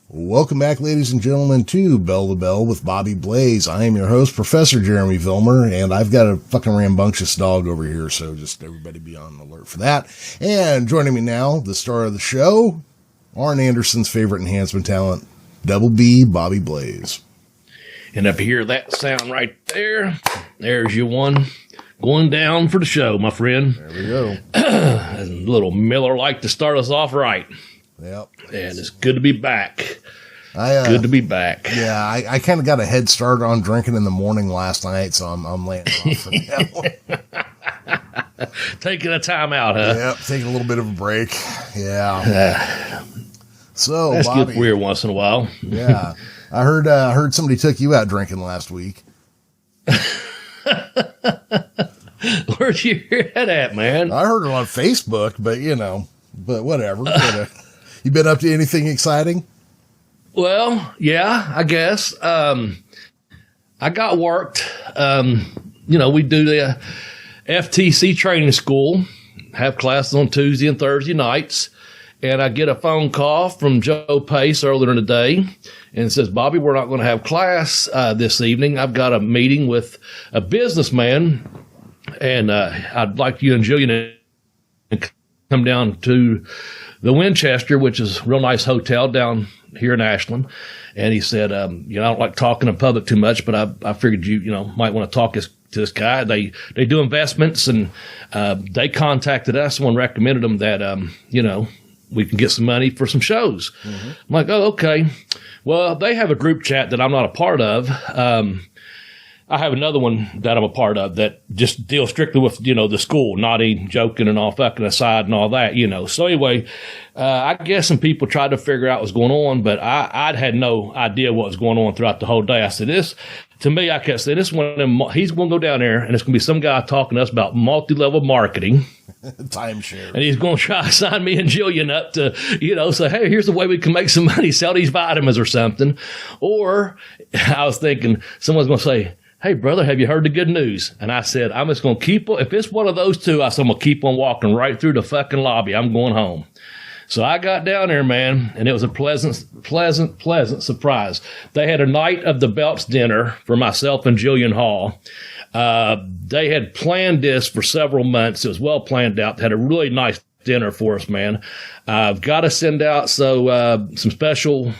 Welcome back, ladies and gentlemen, to Bell to Bell with Bobby Blaze. I am your host, Professor Jeremy Vilmur, and I've got a fucking rambunctious dog over here, so just everybody be on alert for that. And joining me now, the star of the show, Arn Anderson's favorite enhancement talent, Double B, Bobby Blaze. And up here, that sound right there, there's your one going down for the show, my friend. There we go. A little Miller like to start us off right. Yep. And it's good to be back. Good to be back. Yeah, I kind of got a head start on drinking in the morning last night, so I'm laying off for now. Taking a time out, huh? Yep, taking a little bit of a break. Yeah. So, that's Bobby, good weird once in a while. Yeah. I heard somebody took you out drinking last week. Where'd you hear that at, man? I heard it on Facebook, but whatever. You been up to anything exciting? Well, yeah, I guess. I got worked. We do the FTC training school, have classes on Tuesday and Thursday nights. And I get a phone call from Joe Pace earlier in the day, and it says, Bobby, we're not going to have class this evening. I've got a meeting with a businessman, and I'd like you and Jillian to come down to the Winchester, which is a real nice hotel down here in Ashland. And he said, I don't like talking in public too much, but I figured you might want to talk to this guy. They do investments, and they contacted us. Someone recommended them that, we can get some money for some shows. Mm-hmm. I'm like, oh, okay. Well, they have a group chat that I'm not a part of. I have another one that I'm a part of that just deals strictly with, the school, naughty, joking, and all fucking aside and all that, So anyway, I guess some people tried to figure out what's going on, but I'd had no idea what was going on throughout the whole day. I said, I kept saying, this one of them, he's going to go down there, and it's going to be some guy talking to us about multi-level marketing. Timeshare. And he's going to try to sign me and Jillian up to, say, hey, here's the way we can make some money, sell these vitamins or something. Or I was thinking someone's going to say, hey, brother, have you heard the good news? And I said, I'm just going to if it's one of those two, I said, I'm going to keep on walking right through the fucking lobby. I'm going home. So I got down there, man, and it was a pleasant surprise. They had a night of the belts dinner for myself and Jillian Hall. They had planned this for several months. It was well planned out. They had a really nice dinner for us, man. I've got to send out some special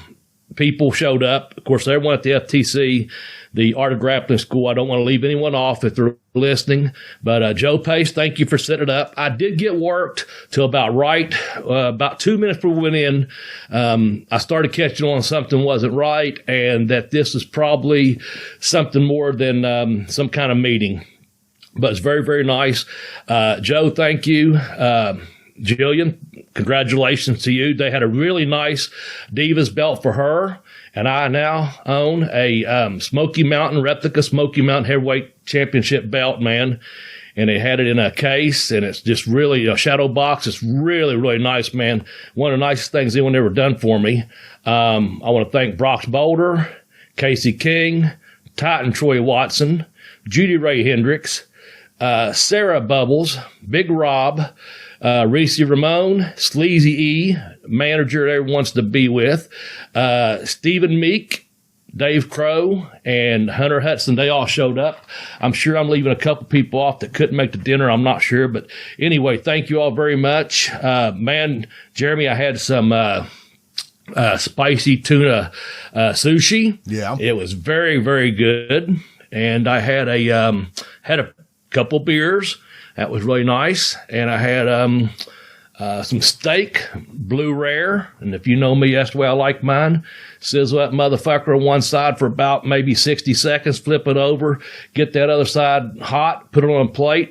people showed up. Of course, everyone at the FTC, the Art of Grappling School. I don't want to leave anyone off if they're listening. But Joe Pace, thank you for setting it up. I did get worked till about 2 minutes before we went in. I started catching on something wasn't right, and that this is probably something more than some kind of meeting. But it's very, very nice. Joe, thank you. Jillian, congratulations to you. They had a really nice Divas belt for her, and I now own a Smoky Mountain replica Smoky Mountain Heavyweight Championship belt, man. And they had it in a case, and it's just really a shadow box. It's really, really nice, man. One of the nicest things anyone ever done for me. I want to thank Brox Boulder, Casey King, Titan Troy Watson, Judy Ray Hendricks, Sarah Bubbles, Big Rob, Reese Ramone, Sleazy E, manager everyone wants to be with, Stephen Meek, Dave Crow, and Hunter Hudson. They all showed up. I'm sure I'm leaving a couple people off that couldn't make the dinner. I'm not sure. But anyway, thank you all very much. Man, Jeremy, I had some spicy tuna sushi. Yeah. It was very, very good. And I had a couple beers. That was really nice. And I had some steak, blue rare. And if you know me, that's the way I like mine. Sizzle that motherfucker on one side for about maybe 60 seconds, flip it over, get that other side hot, put it on a plate,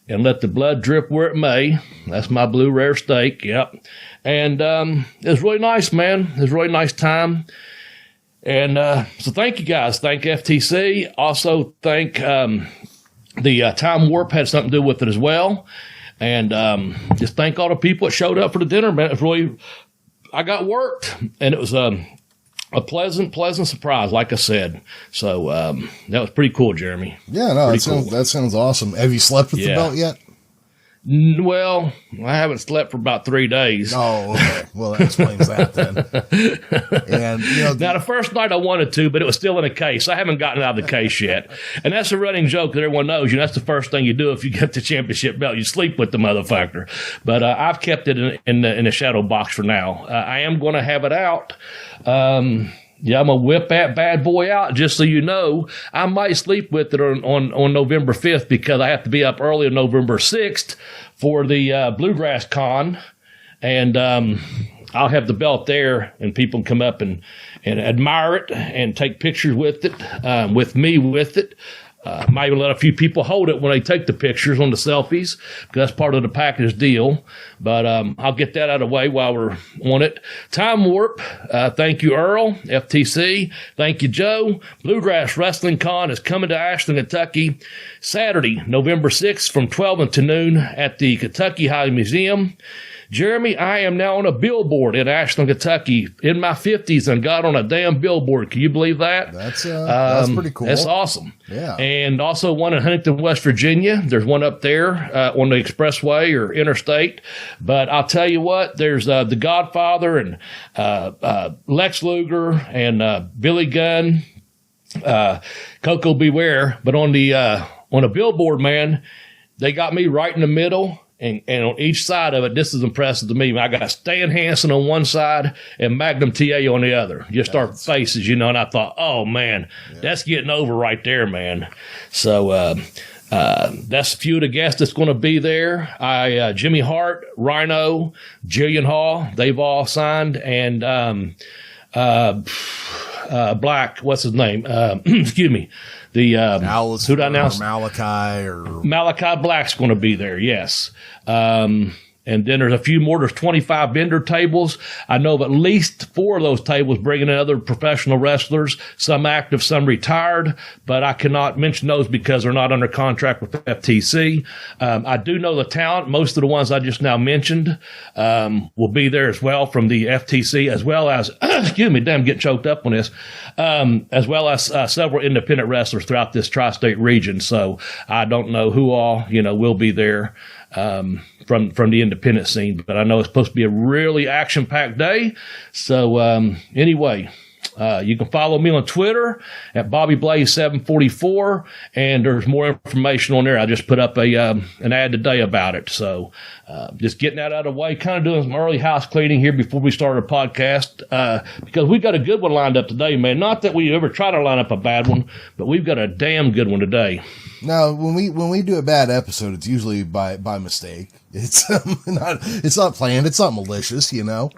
and let the blood drip where it may. That's my blue rare steak, yep. And it was really nice, man. It was a really nice time. And so thank you guys. Thank FTC. Also thank the Time Warp had something to do with it as well. And just thank all the people that showed up for the dinner, man. It was really, I got worked, and it was a pleasant surprise, like I said. So that was pretty cool, Jeremy. Yeah, no, that sounds awesome. Have you slept with the belt yet? Well, I haven't slept for about 3 days. Oh, okay. Well, that explains that then. And now the first night I wanted to, but it was still in a case. I haven't gotten out of the case yet, and that's a running joke that everyone knows. That's the first thing you do if you get the championship belt. You sleep with the motherfucker. But I've kept it in the shadow box for now. I am going to have it out. Yeah, I'm going to whip that bad boy out. Just so you know, I might sleep with it on November 5th because I have to be up early on November 6th for the Bluegrass Con. And I'll have the belt there, and people can come up and admire it and take pictures with it, with me with it. Might even let a few people hold it when they take the pictures on the selfies, because that's part of the package deal. But I'll get that out of the way while we're on it. Time Warp, thank you, Earl, FTC. Thank you, Joe. Bluegrass Wrestling Con is coming to Ashland, Kentucky, Saturday, November 6th from 12 until noon at the Kentucky High Museum. Jeremy, I am now on a billboard in Ashland, Kentucky, in my 50s, and got on a damn billboard. Can you believe that? That's pretty cool. That's awesome. Yeah. And also one in Huntington, West Virginia. There's one up there on the expressway or interstate. But I'll tell you what, there's The Godfather and Lex Luger and Billy Gunn, Coco Beware. But on a billboard, man, they got me right in the middle. And on each side of it, this is impressive to me. I got Stan Hansen on one side and Magnum TA on the other. Just our faces, and I thought, oh, man, that's getting over right there, man. So that's a few of the guests that's going to be there. Jimmy Hart, Rhino, Jillian Hall, they've all signed. And Black, what's his name? Excuse me. The who did I announce? Malachi Black's going to be there. Yes. And then there's a few more. There's 25 vendor tables. I know of at least 4 of those tables bringing in other professional wrestlers, some active, some retired, but I cannot mention those because they're not under contract with FTC. I do know the talent. Most of the ones I just now mentioned will be there as well from the FTC, as well as, excuse me, damn, getting choked up on this, as well as several independent wrestlers throughout this tri-state region. So I don't know who all, will be there from the independent scene, but I know it's supposed to be a really action-packed day. So anyway, you can follow me on Twitter at BobbyBlaze744, and there's more information on there. I just put up an ad today about it. So just getting that out of the way, kind of doing some early house cleaning here before we start our podcast, because we've got a good one lined up today, man. Not that we ever try to line up a bad one, but we've got a damn good one today. Now, when we do a bad episode, it's usually by mistake. It's not planned. It's not malicious, Yeah.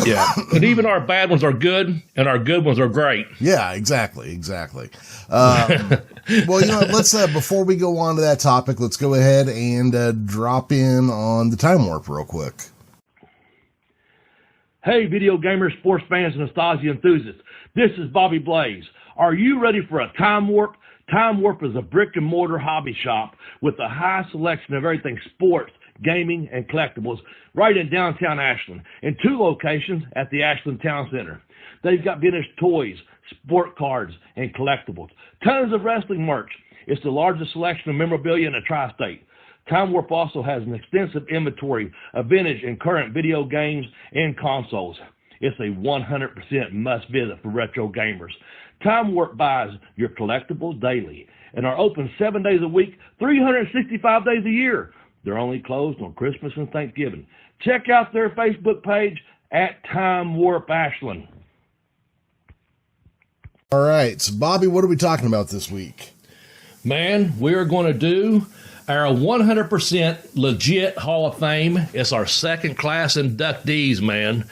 Yeah. But even our bad ones are good, and our good ones are great. Yeah, exactly. Well, let's before we go on to that topic, let's go ahead and drop in on the Time Warp real quick. Hey, video gamers, sports fans, and nostalgia enthusiasts. This is Bobby Blaze. Are you ready for a Time Warp? Time Warp is a brick-and-mortar hobby shop with a high selection of everything sports, gaming, and collectibles right in downtown Ashland, in 2 locations at the Ashland Town Center. They've got vintage toys, sport cards, and collectibles. Tons of wrestling merch. It's the largest selection of memorabilia in the tri-state. Time Warp also has an extensive inventory of vintage and current video games and consoles. It's a 100% must-visit for retro gamers. Time Warp buys your collectibles daily and are open 7 days a week, 365 days a year. They're only closed on Christmas and Thanksgiving. Check out their Facebook page at Time Warp Ashland. All right. So, Bobby, what are we talking about this week? Man, we're going to do our 100% legit Hall of Fame. It's our second class inductees, man.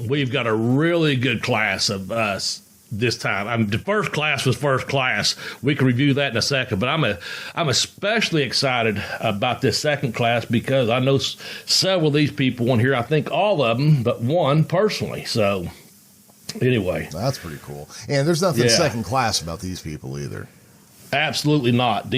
We've got a really good class of us this time. The first class was first class. We can review that in a second, but I'm especially excited about this second class because I know several of these people on here. I think all of them, but one personally. So anyway, that's pretty cool. And there's nothing second class about these people either. Absolutely not.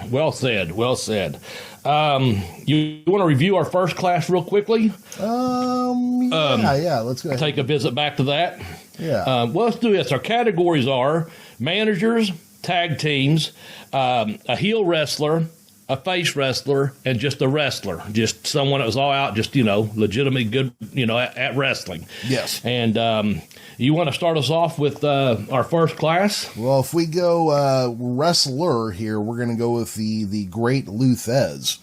Well said. Well said. You want to review our first class real quickly? Yeah. Let's go ahead. Take a visit back to that. Yeah. Well, let's do this. Our categories are managers, tag teams, a heel wrestler, a face wrestler, and just a wrestler. Just someone that was all out, just, legitimately good, at wrestling. Yes. And you want to start us off with our first class? Well, if we go wrestler here, we're going to go with the great Lou Thez.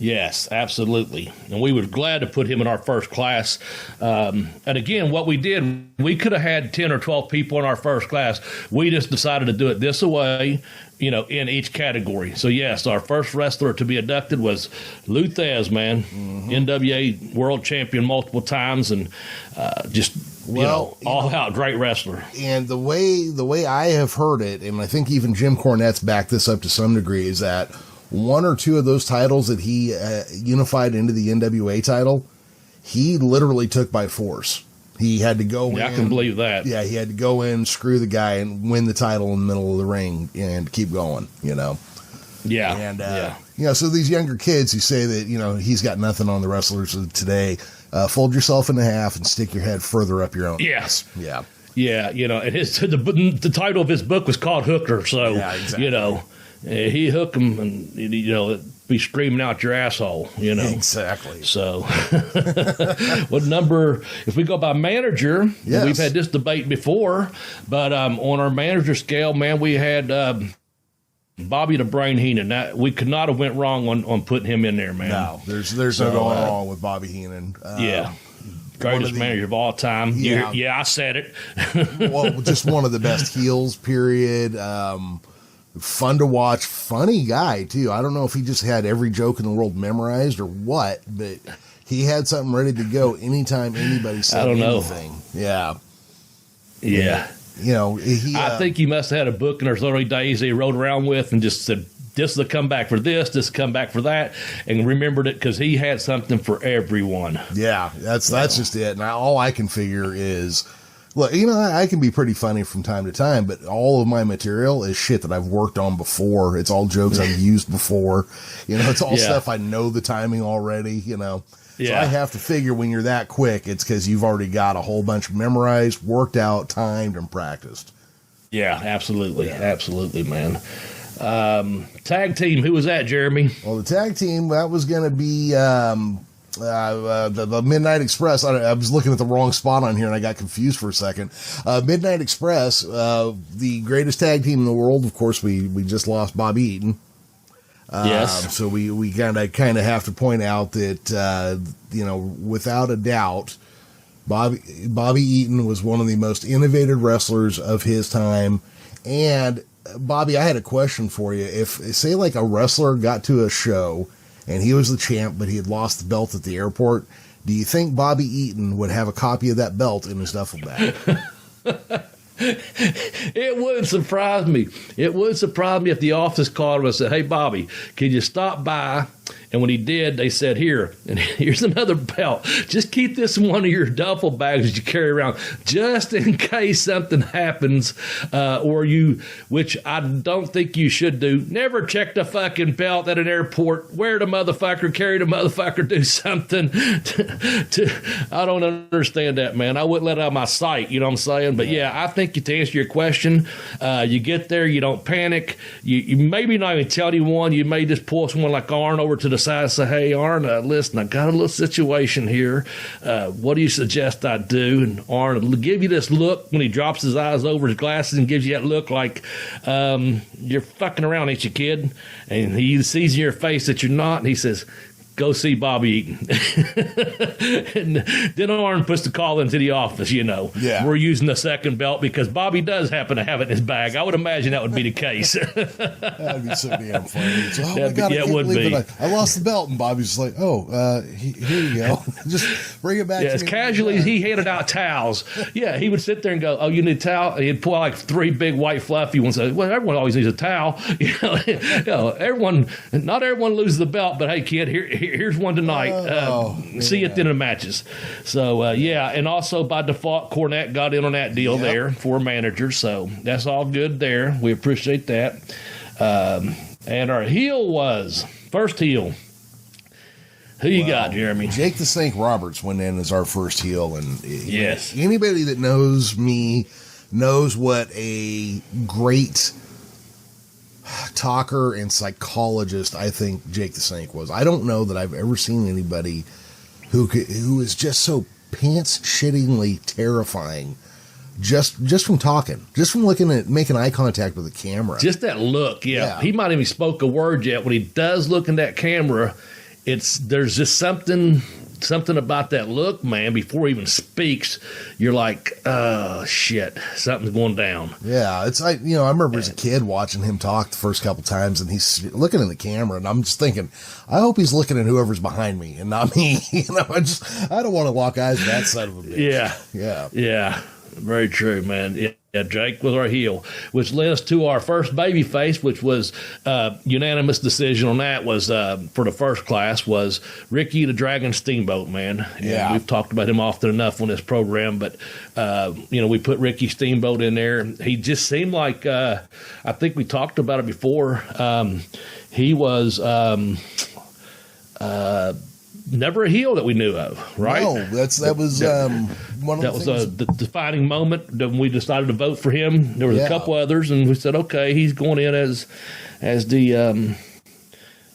Yes, absolutely. And we were glad to put him in our first class. And again, what we did, we could have had 10 or 12 people in our first class. We just decided to do it this way, in each category. So, yes, our first wrestler to be inducted was Lou Thez, man. NWA world champion multiple times and all-out great wrestler. And the way I have heard it, and I think even Jim Cornette's backed this up to some degree, is that one or two of those titles that he unified into the NWA title, he literally took by force. He had to go in. I can believe that. Yeah, he had to go in, screw the guy, and win the title in the middle of the ring and keep going, Yeah. And, so these younger kids who say that, he's got nothing on the wrestlers of today, fold yourself in half and stick your head further up your own. Yes. Yeah. Yeah, and the title of his book was called Hooker, so, yeah, exactly. He hook him and, be screaming out your asshole, Exactly. So, what number, if we go by manager, yes. We've had this debate before, but on our manager scale, man, we had Bobby the Brain Heenan. We could not have went wrong on putting him in there, man. No, there's no going wrong with Bobby Heenan. Greatest manager of all time. Yeah, I said it. Well, just one of the best heels, period. Fun to watch, funny guy too. I don't know if he just had every joke in the world memorized or what, but he had something ready to go anytime anybody said anything. Yeah. I think he must have had a book in his early days that he rode around with and just said, this is the comeback for this will come back for that, and remembered it because he had something for everyone. Yeah, that's just it. And all I can figure is, look, I can be pretty funny from time to time, but all of my material is shit that I've worked on before. It's all jokes I've used before. It's all stuff I know the timing already, So I have to figure when you're that quick, it's because you've already got a whole bunch memorized, worked out, timed, and practiced. Yeah, absolutely. Yeah. Absolutely, man. Tag team, who was that, Jeremy? Well, the tag team, that was going to be the Midnight Express. I was looking at the wrong spot on here and I got confused for a second. Midnight Express, the greatest tag team in the world. Of course, we just lost Bobby Eaton. Yes. So we kind of have to point out that, without a doubt, Bobby Eaton was one of the most innovative wrestlers of his time. And Bobby, I had a question for you. If, say, like a wrestler got to a show and he was the champ, but he had lost the belt at the airport, do you think Bobby Eaton would have a copy of that belt in his duffel bag? It wouldn't surprise me. It would surprise me if the office called him and said, hey, Bobby, can you stop by? And when he did, they said, here's another belt. Just keep this in one of your duffel bags that you carry around, just in case something happens, which I don't think you should do. Never check the fucking belt at an airport. Wear the motherfucker, carry the motherfucker, do something. I don't understand that, man. I wouldn't let it out of my sight, you know what I'm saying? But yeah, I think to answer your question, you get there, you don't panic. You maybe not even tell anyone. You may just pull someone like Arn over to the side and say, hey, Arn, listen, I got a little situation here. What do you suggest I do? And Arn will give you this look when he drops his eyes over his glasses and gives you that look like you're fucking around, ain't you, kid? And he sees in your face that you're not, and he says, go see Bobby Eaton. And then Arn puts the call into the office, Yeah. We're using the second belt because Bobby does happen to have it in his bag. I would imagine that would be the case. That'd be so damn funny. So, my God, it would be. I lost the belt, and Bobby's just like, here you go. Just bring it back to me. As casually as he handed out towels. Yeah, he would sit there and go, oh, you need a towel? And he'd pull out like 3 big white fluffy ones. Well, everyone always needs a towel. Not everyone loses the belt, but hey, kid, here here's one tonight. See you at the end of the matches. So, and also by default, Cornette got in on that deal there for manager. So that's all good there. We appreciate that. And our heel was, first heel. Who you got, Jeremy? Jake the Snake Roberts went in as our first heel. And yes, anybody that knows me knows what a great talker and psychologist I think Jake the Snake was. I don't know that I've ever seen anybody who is just so pants-shittingly terrifying just from talking, just from looking at making eye contact with the camera. Just that look, He might even spoke a word yet. When he does look in that camera, there's just something about that look, man. Before he even speaks, you're like, oh shit, something's going down. Yeah, it's like, I remember as a kid watching him talk the first couple times, and he's looking in the camera, and I'm just thinking, I hope he's looking at whoever's behind me and not me. I don't want to lock eyes with that son of a bitch. Yeah. Very true, man. Yeah, Jake was our heel, which led us to our first babyface, which was unanimous decision on that was for the first class was Ricky the Dragon Steamboat, man. And we've talked about him often enough on this program, but we put Ricky Steamboat in there. He just seemed like I think we talked about it before. He was never a heel that we knew of, right? No, that was one of that the was the defining moment that we decided to vote for him. There was a couple others, and we said, okay, he's going in as the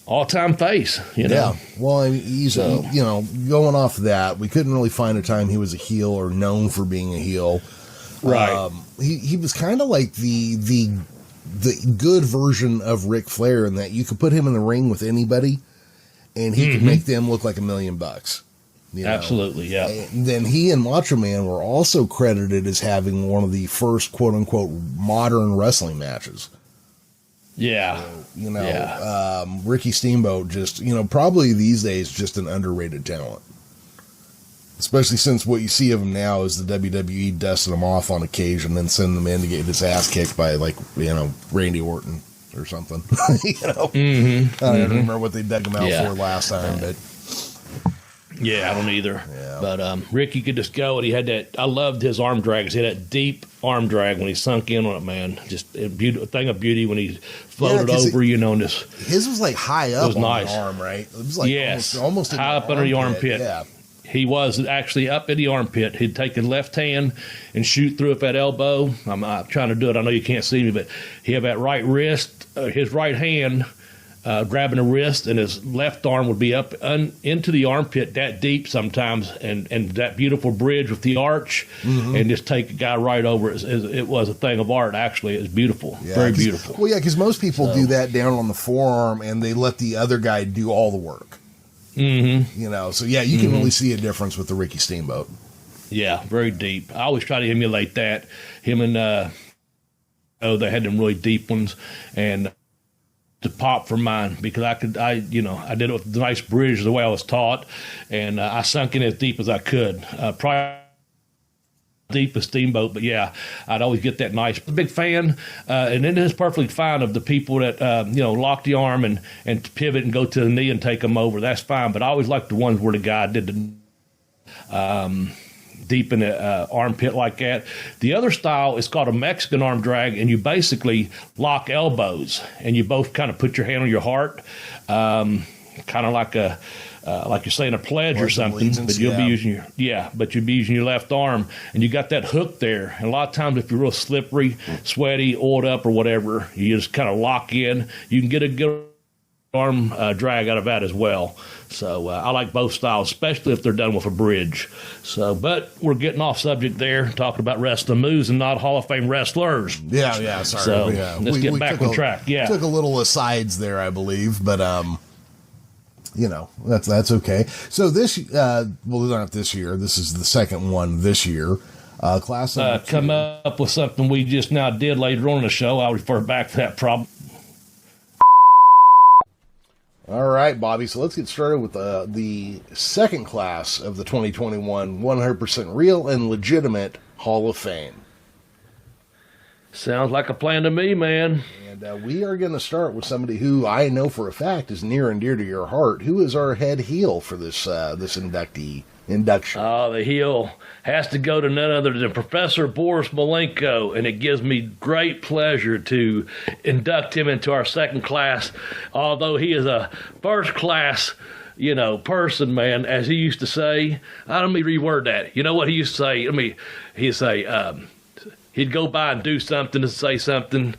all-time face. Yeah, well, he's going off of that, we couldn't really find a time he was a heel or known for being a heel. Right. He was kind of like the good version of Ric Flair in that you could put him in the ring with anybody, and he could make them look like $1 million. Absolutely, yeah. And then he and Macho Man were also credited as having one of the first quote-unquote modern wrestling matches. Yeah. Ricky Steamboat just, probably these days just an underrated talent. Especially since what you see of him now is the WWE dusting him off on occasion and sending him in to get his ass kicked by, Randy Orton or something. I don't remember what they dug him out for last time, but I don't either. Yeah. But Ricky could just go, and he had that. I loved his arm drag. He had that deep arm drag when he sunk in on it, man. Just a thing of beauty when he floated over, and this. His was like high up on nice. the arm, right? It was like almost high up under the armpit. Yeah. He was actually up in the armpit. He'd take his left hand and shoot through it at elbow. I'm not trying to do it. I know you can't see me, but he had that right wrist, his right hand grabbing the wrist, and his left arm would be up into the armpit that deep sometimes, and that beautiful bridge with the arch, and just take a guy right over it. It was a thing of art, actually. It was beautiful, very beautiful. Well, yeah, because most people do that down on the forearm, and they let the other guy do all the work. So you can really see a difference with the Ricky Steamboat. Yeah, very deep. I always try to emulate that. Him and they had them really deep ones, and to pop for mine because I did it with a nice bridge the way I was taught, and I sunk in as deep as I could. Probably deep as Steamboat, but I'd always get that nice. Big fan, and it is perfectly fine of the people that lock the arm and pivot and go to the knee and take them over. That's fine, but I always like the ones where the guy did the deep in the armpit like that. The other style is called a Mexican arm drag, and you basically lock elbows, and you both kind of put your hand on your heart, kind of like you're saying a pledge or something, but you'll be using your left arm, and you got that hook there. And a lot of times, if you're real slippery, sweaty, oiled up, or whatever, you just kind of lock in. You can get a good arm drag out of that as well. So I like both styles, especially if they're done with a bridge. But we're getting off subject there, talking about wrestling moves and not Hall of Fame wrestlers. Yeah, sorry. So let's get back on track. Yeah, took a little asides there, I believe, but that's okay. So this, not this year. This is the second one this year. Class come up with something we just now did later on in the show. I'll refer back to that problem. All right, Bobby. So let's get started with the second class of the 2021 100% real and legitimate Hall of Fame. Sounds like a plan to me, man. And we are going to start with somebody who I know for a fact is near and dear to your heart. Who is our head heel for this this induction? Oh, the heel has to go to none other than Professor Boris Malenko, and it gives me great pleasure to induct him into our second class, although he is a first class person, man, as he used to say. Let me reword that. You know what he used to say? He'd say, he'd go by and do something and say something,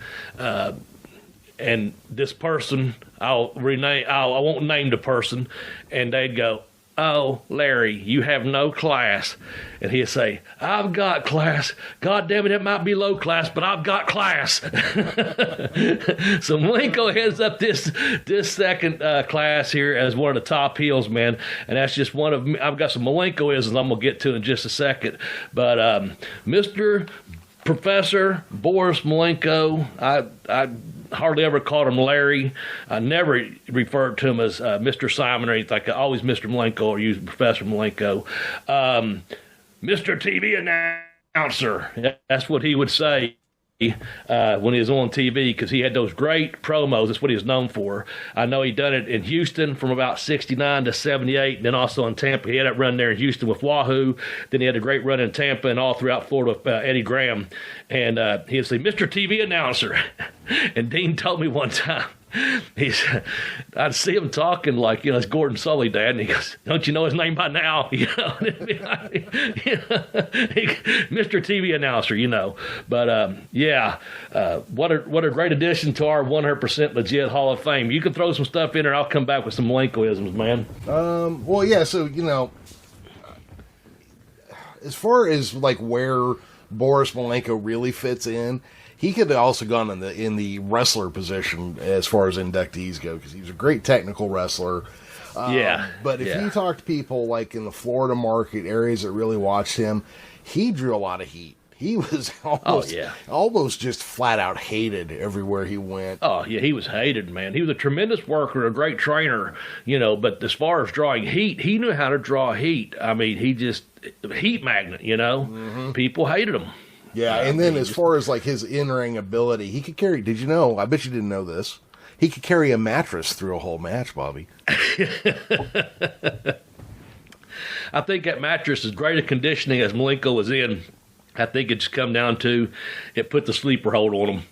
and this person, I won't name the person, and they'd go, "Oh, Larry, you have no class." And he'd say, "I've got class. God damn it might be low class, but I've got class." So Malenko heads up this second class here as one of the top heels, man. And that's just one of, I've got some Malenko-isms I'm going to get to in just a second. But Mr. Professor Boris Malenko, I hardly ever called him Larry. I never referred to him as Mr. Simon or anything like that. Always Mr. Malenko or use Professor Malenko. Mr. TV announcer, that's what he would say when he was on TV, because he had those great promos. That's what he was known for. I know he done it in Houston from about 69 to 78, and then also in Tampa. He had that run there in Houston with Wahoo. Then he had a great run in Tampa and all throughout Florida with Eddie Graham. And he'd say, "Mr. TV announcer." And Dean told me one time, I'd see him talking like, it's Gordon Sully, Dad, and he goes, "Don't you know his name by now?" Mr. TV announcer, But what a great addition to our 100% legit Hall of Fame. You can throw some stuff in there. I'll come back with some Malenko-isms, man. Well, yeah. So as far as like where Boris Malenko really fits in, he could have also gone in the wrestler position as far as inductees go, because he was a great technical wrestler. But if you talk to people like in the Florida market areas that really watched him, he drew a lot of heat. He was almost just flat out hated everywhere he went. Oh, yeah, he was hated, man. He was a tremendous worker, a great trainer, but as far as drawing heat, he knew how to draw heat. I mean, heat magnet, Mm-hmm. People hated him. Yeah, and then as far as like his in-ring ability, he could carry, did you know, I bet you didn't know this, he could carry a mattress through a whole match, Bobby. I think that mattress, as great a conditioning as Malenko was in, I think it just come down to it put the sleeper hold on him,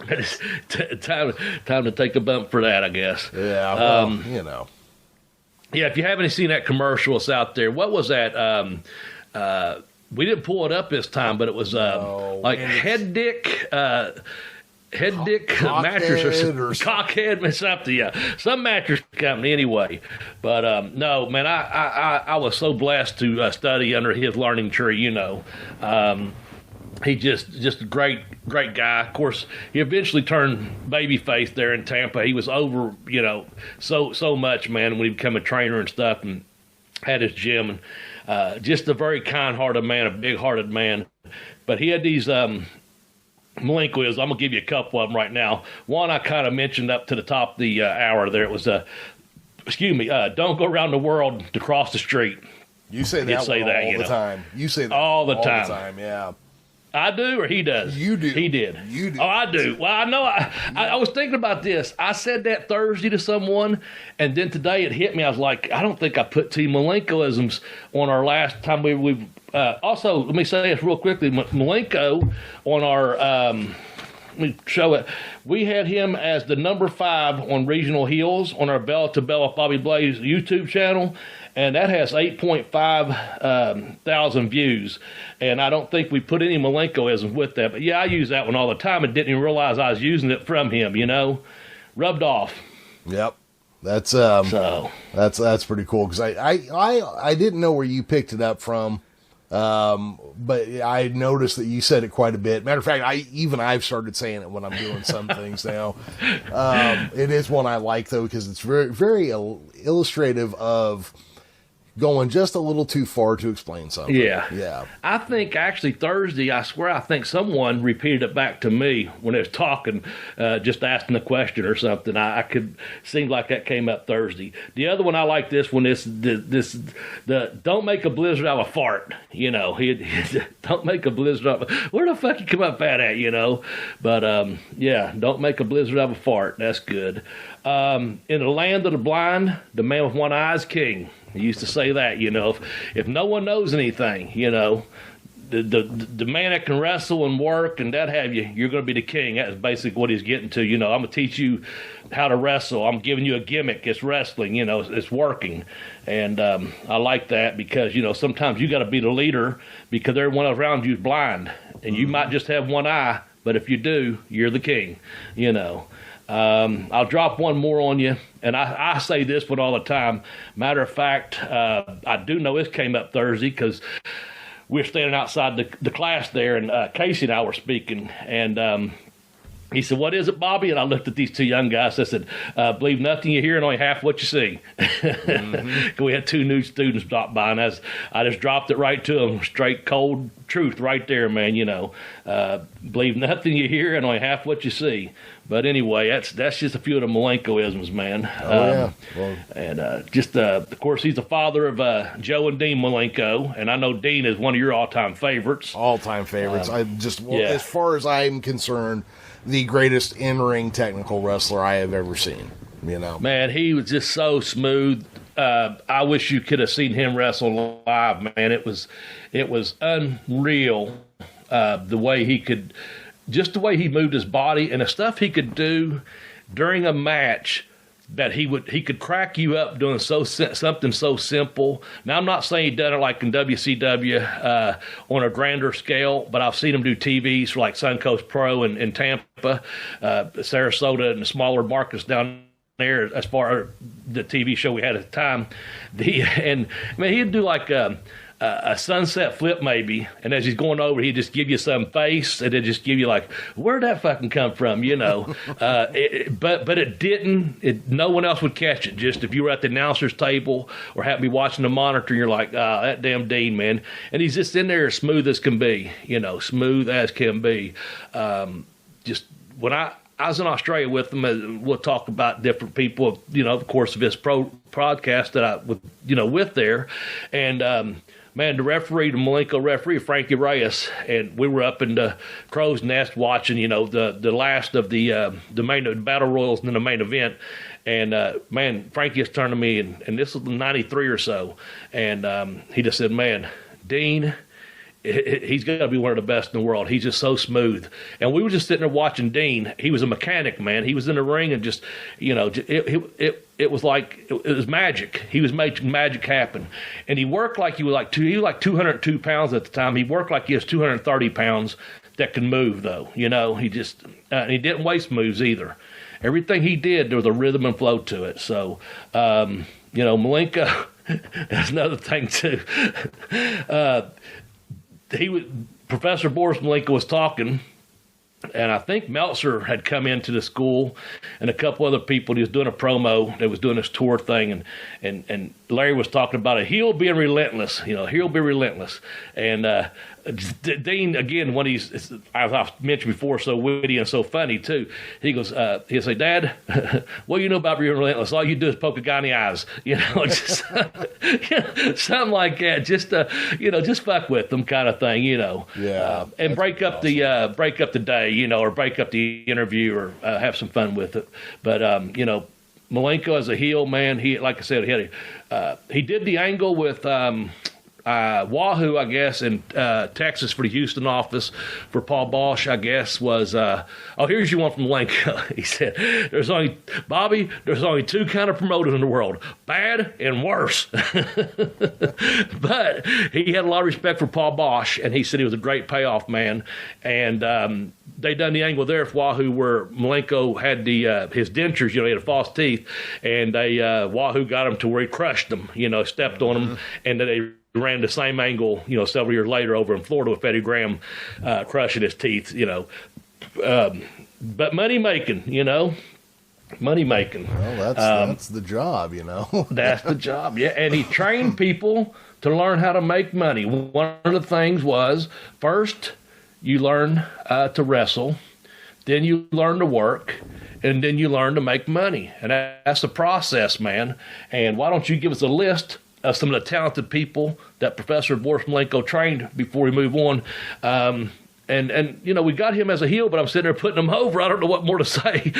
It's time to take a bump for that, I guess. Yeah, well, Yeah, if you haven't seen that commercial, it's out there. What was that? We didn't pull it up this time, but it was Head Dick mattress or Cockhead something. Yeah, some mattress company anyway. But no, man, I was so blessed to study under his learning tree. He just a great guy. Of course, he eventually turned babyface there in Tampa. He was over, so much, man, when he became a trainer and stuff, and had his gym, and just a very kind-hearted man, a big-hearted man. But he had these Malenko-isms. I'm going to give you a couple of them right now. One I kind of mentioned up to the top of the hour there. It was, don't go around the world to cross the street. You say that all the time. You say that all the time, yeah. I do, or he does? You do. He did. You do. Oh, I do. Well, I know. I was thinking about this. I said that Thursday to someone, and then today it hit me. I was like, I don't think I put T. Malenko-isms on our last time we also, let me say this real quickly. Malenko on our, let me show it. We had him as the number 5 on Regional Heels on our Bell to Bell with Bobby Blaze YouTube channel. And that has 8.5 thousand views. And I don't think we put any Malenko-isms with that. But yeah, I use that one all the time and didn't even realize I was using it from him, Rubbed off. Yep. That's pretty cool, because I didn't know where you picked it up from. But I noticed that you said it quite a bit. Matter of fact, I've started saying it when I'm doing some things now. It is one I like, though, because it's very, very illustrative of going just a little too far to explain something. Yeah. I think actually Thursday, I swear, I think someone repeated it back to me when they was talking, just asking a question or something. I could, seemed like that came up Thursday. The other one, I like this one, the don't make a blizzard out of a fart, you know, don't make a blizzard out of, where the fuck you come up at, you know, but, yeah, don't make a blizzard out of a fart. That's good. In the land of the blind, the man with one eye is king. He used to say that, you know, if no one knows anything, you know, the man that can wrestle and work and that have you, you're going to be the king. That's basically what he's getting to. You know, I'm going to teach you how to wrestle. I'm giving you a gimmick. It's wrestling, you know, it's working. And I like that because, you know, sometimes you got to be the leader because everyone around you is blind and you might just have one eye, but if you do, you're the king, you know. I'll drop one more on you, and I say this one all the time. Matter of fact, I do know this came up Thursday because we're standing outside the class there, and Casey and I were speaking, and he said, "What is it, Bobby?" And I looked at these two young guys. I said, "Believe nothing you hear and only half what you see." Mm-hmm. We had two new students drop by, and I just dropped it right to them, straight cold truth right there, man. You know, believe nothing you hear and only half what you see. But anyway, that's just a few of the Malenko-isms, man. Yeah. Well, and of course, he's the father of Joe and Dean Malenko, and I know Dean is one of your all-time favorites. All-time favorites. Yeah. As far as I'm concerned, the greatest in-ring technical wrestler I have ever seen. You know, man, he was just so smooth. I wish you could have seen him wrestle live, man. It was unreal the way he could. Just the way he moved his body and the stuff he could do during a match that he could crack you up doing something so simple. Now, I'm not saying he done it like in WCW on a grander scale, but I've seen him do TVs for like Suncoast Pro in Tampa, Sarasota, and the smaller markets down there as far as the TV show we had at the time. And I mean, he'd do like a sunset flip maybe, and as he's going over, he'd just give you some face, and then just give you like, where'd that fucking come from, you know? But it didn't. No one else would catch it. Just if you were at the announcer's table or happened to be watching the monitor, and you're like, that damn Dean, man. And he's just in there as smooth as can be, you know, smooth as can be. Just when I was in Australia with him. We'll talk about different people, you know, of course, of his podcast that I was, you know, with there, and. Man, the Malenko referee, Frankie Reyes, and we were up in the crow's nest watching, you know, the last of the main battle royals and then the main event. And, man, Frankie just turned to me, and this was 93 or so, and he just said, man, Dean, he's got to be one of the best in the world. He's just so smooth. And we were just sitting there watching Dean. He was a mechanic, man. He was in the ring and just, you know, it was like, it was magic. He was making magic happen. And he worked like he was like 202 pounds at the time. He worked like he was 230 pounds that could move, though. You know, he just, and he didn't waste moves either. Everything he did, there was a rhythm and flow to it. So, you know, Malenko, that's another thing, too. Professor Boris Malenko was talking, and I think Meltzer had come into the school and a couple other people. He was doing a promo. They was doing this tour thing, and Larry was talking about a heel being relentless. You know, he'll be relentless. And Dean, again, when as I've mentioned before, so witty and so funny too. He goes, he'll say, "Dad, what do you know about being relentless? All you do is poke a guy in the eyes." You know, just something like that. Just you know, just fuck with them, kind of thing. You know, yeah, and break up the day, you know, or break up the interview, or have some fun with it. But you know, Malenko as a heel, man, he, like I said, he did the angle with Wahoo, I guess, in Texas for the Houston office for Paul Bosch, I guess, was, here's you one from Malenko. He said, there's only two kind of promoters in the world, bad and worse. But he had a lot of respect for Paul Bosch, and he said he was a great payoff man. And they done the angle there with Wahoo where Malenko had his dentures, you know, he had false teeth, and Wahoo got him to where he crushed them, you know, stepped on them, and then they ran the same angle, you know, several years later over in Florida with Eddie Graham crushing his teeth, you know. But money making, you know. money making. Well, that's the job, That's the job, yeah. And he trained people to learn how to make money. One of the things was, first, you learn to wrestle, then you learn to work, and then you learn to make money. And that's the process, man. And why don't you give us a list of some of the talented people that Professor Boris Malenko trained before we move on? And we got him as a heel, but I'm sitting there putting him over. I don't know what more to say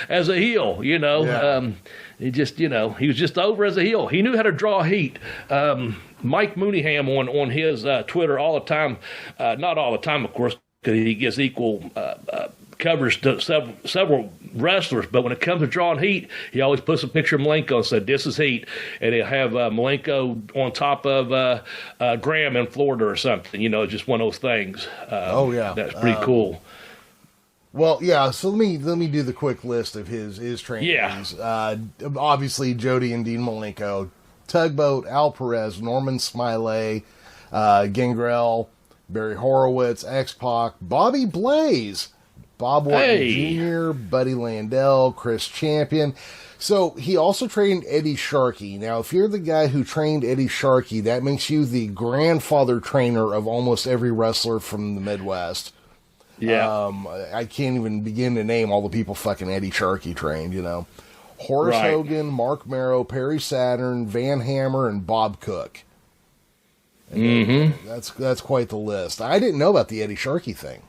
as a heel, Yeah. He just, he was just over as a heel. He knew how to draw heat. Mike Mooneyham on his Twitter all the time, not all the time, of course, because he gets equal coverage to several wrestlers, but when it comes to drawing heat, he always puts a picture of Malenko and said, "This is heat," and he'll have Malenko on top of Graham in Florida or something. Just one of those things. That's pretty cool. Well, yeah. So let me do the quick list of his trainees. Yeah. Obviously, Jody and Dean Malenko, Tugboat, Al Perez, Norman Smiley, Gangrel, Barry Horowitz, X-Pac, Bobby Blaze, Bob Orton Jr., Buddy Landell, Chris Champion. So he also trained Eddie Sharkey. Now, if you're the guy who trained Eddie Sharkey, that makes you the grandfather trainer of almost every wrestler from the Midwest. Yeah. I can't even begin to name all the people fucking Eddie Sharkey trained, Horace Hogan, Mark Merrow, Perry Saturn, Van Hammer, and Bob Cook. And that's quite the list. I didn't know about the Eddie Sharkey thing.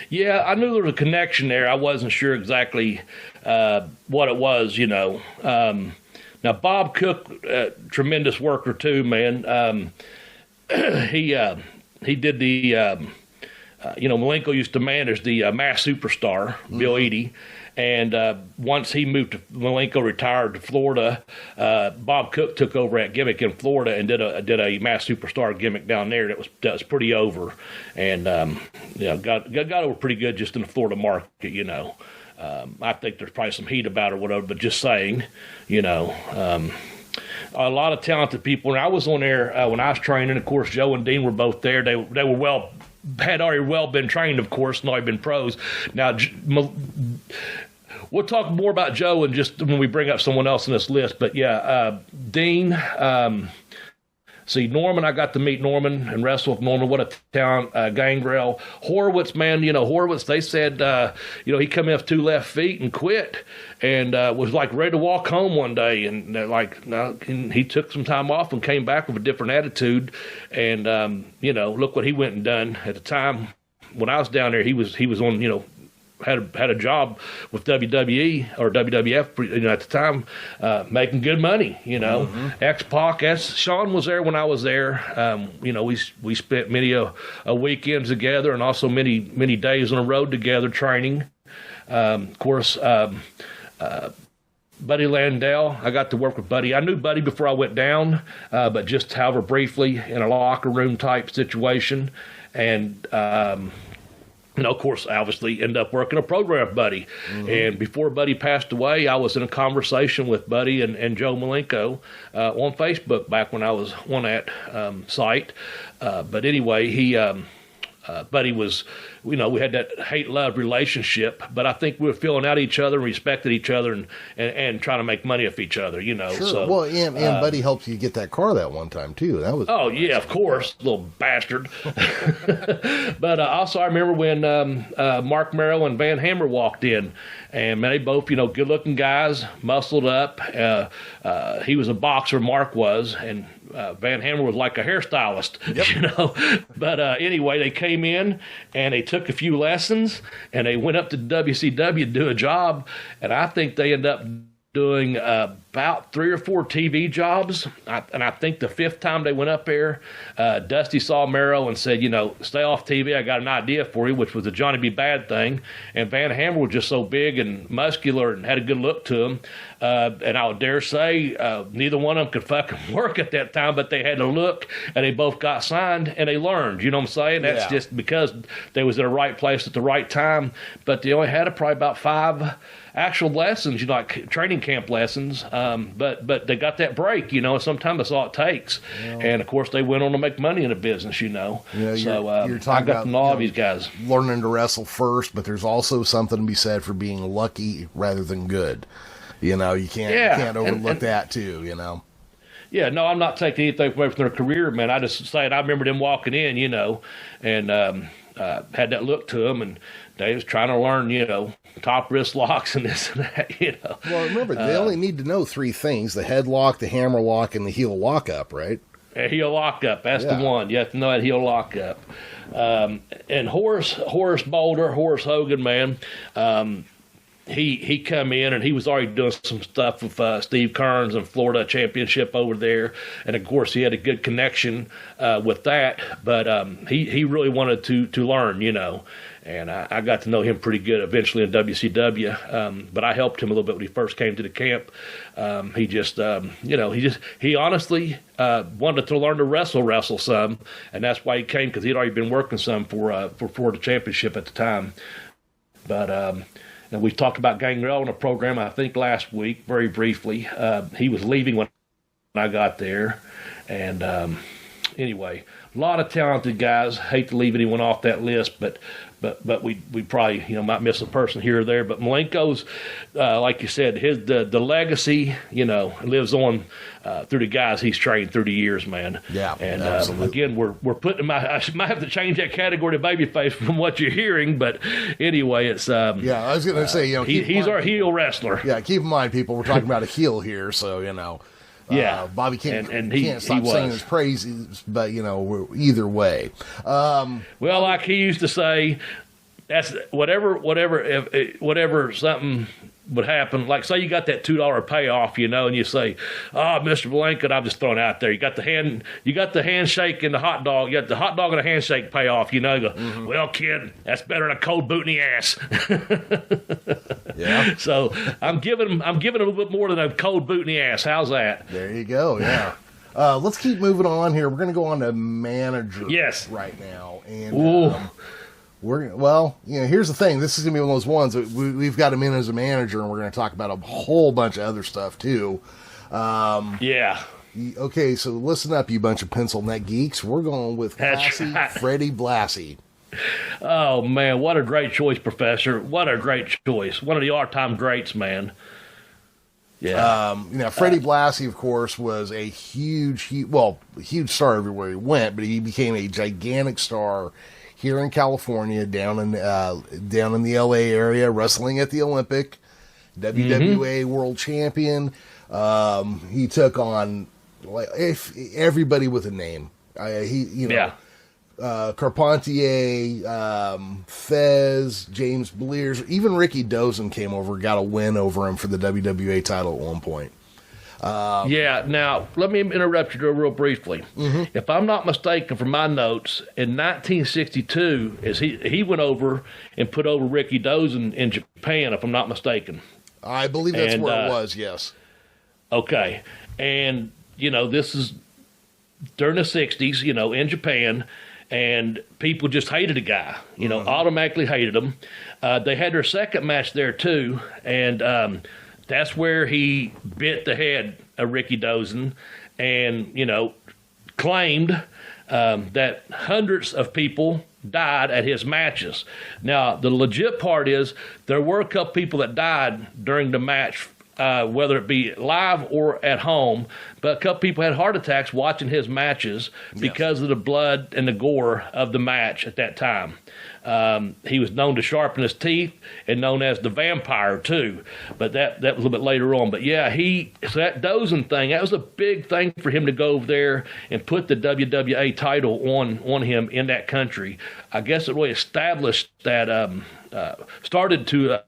Yeah, I knew there was a connection there. I wasn't sure exactly what it was, Now, Bob Cook, tremendous worker too, man. He did the, Malenko used to manage the Mass Superstar, Bill Eadie. And once he moved to Malenko, retired to Florida, Bob Cook took over that gimmick in Florida and did a Mass Superstar gimmick down there that was pretty over, and got over pretty good just in the Florida market. I think there's probably some heat about it or whatever, but just saying, a lot of talented people. And I was on there when I was training. Of course, Joe and Dean were both there. They were had already been trained, of course, and already been pros. Now, we'll talk more about Joe and just when we bring up someone else in this list. But yeah, Dean. See, Norman, I got to meet Norman and wrestle with Norman. What a talent. Gangrel. Horowitz, man, Horowitz, they said, he come in with 2 left feet and quit and was like ready to walk home one day. And they're like, no, and he took some time off and came back with a different attitude. And, look what he went and done. At the time when I was down there, he was on, had a job with WWE or WWF at the time, making good money. X-Pac. Sean was there when I was there. We spent many a weekends together and also many days on the road together training. Of course, Buddy Landell. I got to work with Buddy. I knew Buddy before I went down, but just however briefly in a locker room type situation, and. Of course, obviously, ended up working a program with Buddy. And before Buddy passed away, I was in a conversation with Buddy and Joe Malenko on Facebook back when I was on that site. But anyway, Buddy was, we had that hate-love relationship, but I think we were filling out each other and respected each other and trying to make money off each other, Sure. So, well, and Buddy helped you get that car that one time, too. That was yeah, of course, little bastard. But also I remember when Mark Merrow and Van Hammer walked in, and man, they both, good-looking guys, muscled up. He was a boxer, Mark was, and Van Hammer was like a hairstylist, But anyway, they came in and they took a few lessons and they went up to WCW to do a job, and I think they ended up doing about 3 or 4 TV jobs. And I think the 5th time they went up there, Dusty saw Merrow and said, stay off TV. I got an idea for you, which was the Johnny B. Bad thing. And Van Hammer was just so big and muscular and had a good look to him. And I would dare say neither one of them could fucking work at that time, but they had to look, and they both got signed, and they learned. You know what I'm saying? That's just because they was in the right place at the right time. But they only had probably about 5 actual lessons, like training in camp lessons, but they got that break, and sometimes that's all it takes. And of course, they went on to make money in the business, so you're talking I got about to know all these guys. Learning to wrestle first, but there's also something to be said for being lucky rather than good. You can't overlook that too. Yeah, no, I'm not taking anything away from their career, man. I just saying I remember them walking in, and had that look to them, and they was trying to learn, top wrist locks and this and that, Well, remember, they only need to know 3 things: the headlock, the hammer lock, and the heel lock up, right? A heel lock up, that's the one. You have to know that heel lock up. And Horace Hogan, man, he come in and he was already doing some stuff with Steve Kearns and Florida Championship over there, and of course he had a good connection with that. But he really wanted to learn, and I got to know him pretty good eventually in WCW. But I helped him a little bit when he first came to the camp. He honestly wanted to learn to wrestle some, and that's why he came, because he'd already been working some for Florida Championship at the time. But and we talked about Gangrel in a program, I think, last week, very briefly. He was leaving when I got there. And anyway, a lot of talented guys. Hate to leave anyone off that list, but we probably might miss a person here or there. But Malenko's, like you said, the legacy lives on through the guys he's trained through the years, man. Yeah, and absolutely. Again, we're putting I might have to change that category to babyface from what you're hearing, but anyway, it's I was going to say he's our heel wrestler. Yeah, keep in mind, people, we're talking about a heel here, so Bobby can't stop saying his praises, but either way. Well, like he used to say, that's whatever something would happen. Like, say you got that $2 payoff, and you say, Mr. Blanket, I'm just throwing it out there. You got the handshake and the hot dog. You got the hot dog and a handshake payoff. You go, well, kid, that's better than a cold boot in the ass. Yeah. So I'm giving a little bit more than a cold boot in the ass. How's that? There you go. Yeah. Let's keep moving on here. We're going to go on to manager. Yes. Right now, and here's the thing. This is going to be one of those ones that we've got him in as a manager, and we're going to talk about a whole bunch of other stuff too. Yeah. Okay, so listen up, you bunch of pencil neck geeks. We're going with classy Freddie Blassie. Oh, man, what a great choice, Professor. What a great choice. One of the all-time greats, man. Yeah. Freddie Blassie, of course, was a huge star everywhere he went, but he became a gigantic star here in California, down in the LA area, wrestling at the Olympic, WWA World Champion. He took on everybody with a name. Carpentier, Fez, James Blears, even Ricky Dozen came over, got a win over him for the WWA title at one point. Now, let me interrupt you real briefly. If I'm not mistaken from my notes, in 1962, he went over and put over Ricky Dozen in Japan, if I'm not mistaken. I believe that's where it was, yes. Okay. And, this is during the 60s, in Japan, and people just hated the guy, automatically hated him. They had their second match there, too, and that's where he bit the head of Ricky Dozen and, claimed that hundreds of people died at his matches. Now, the legit part is there were a couple people that died during the match, whether it be live or at home, but a couple people had heart attacks watching his matches because of the blood and the gore of the match at that time. He was known to sharpen his teeth and known as the Vampire too, but that was a little bit later on. But yeah, so that Dozen thing, that was a big thing for him to go over there and put the WWA title on him in that country. I guess it really established that, started to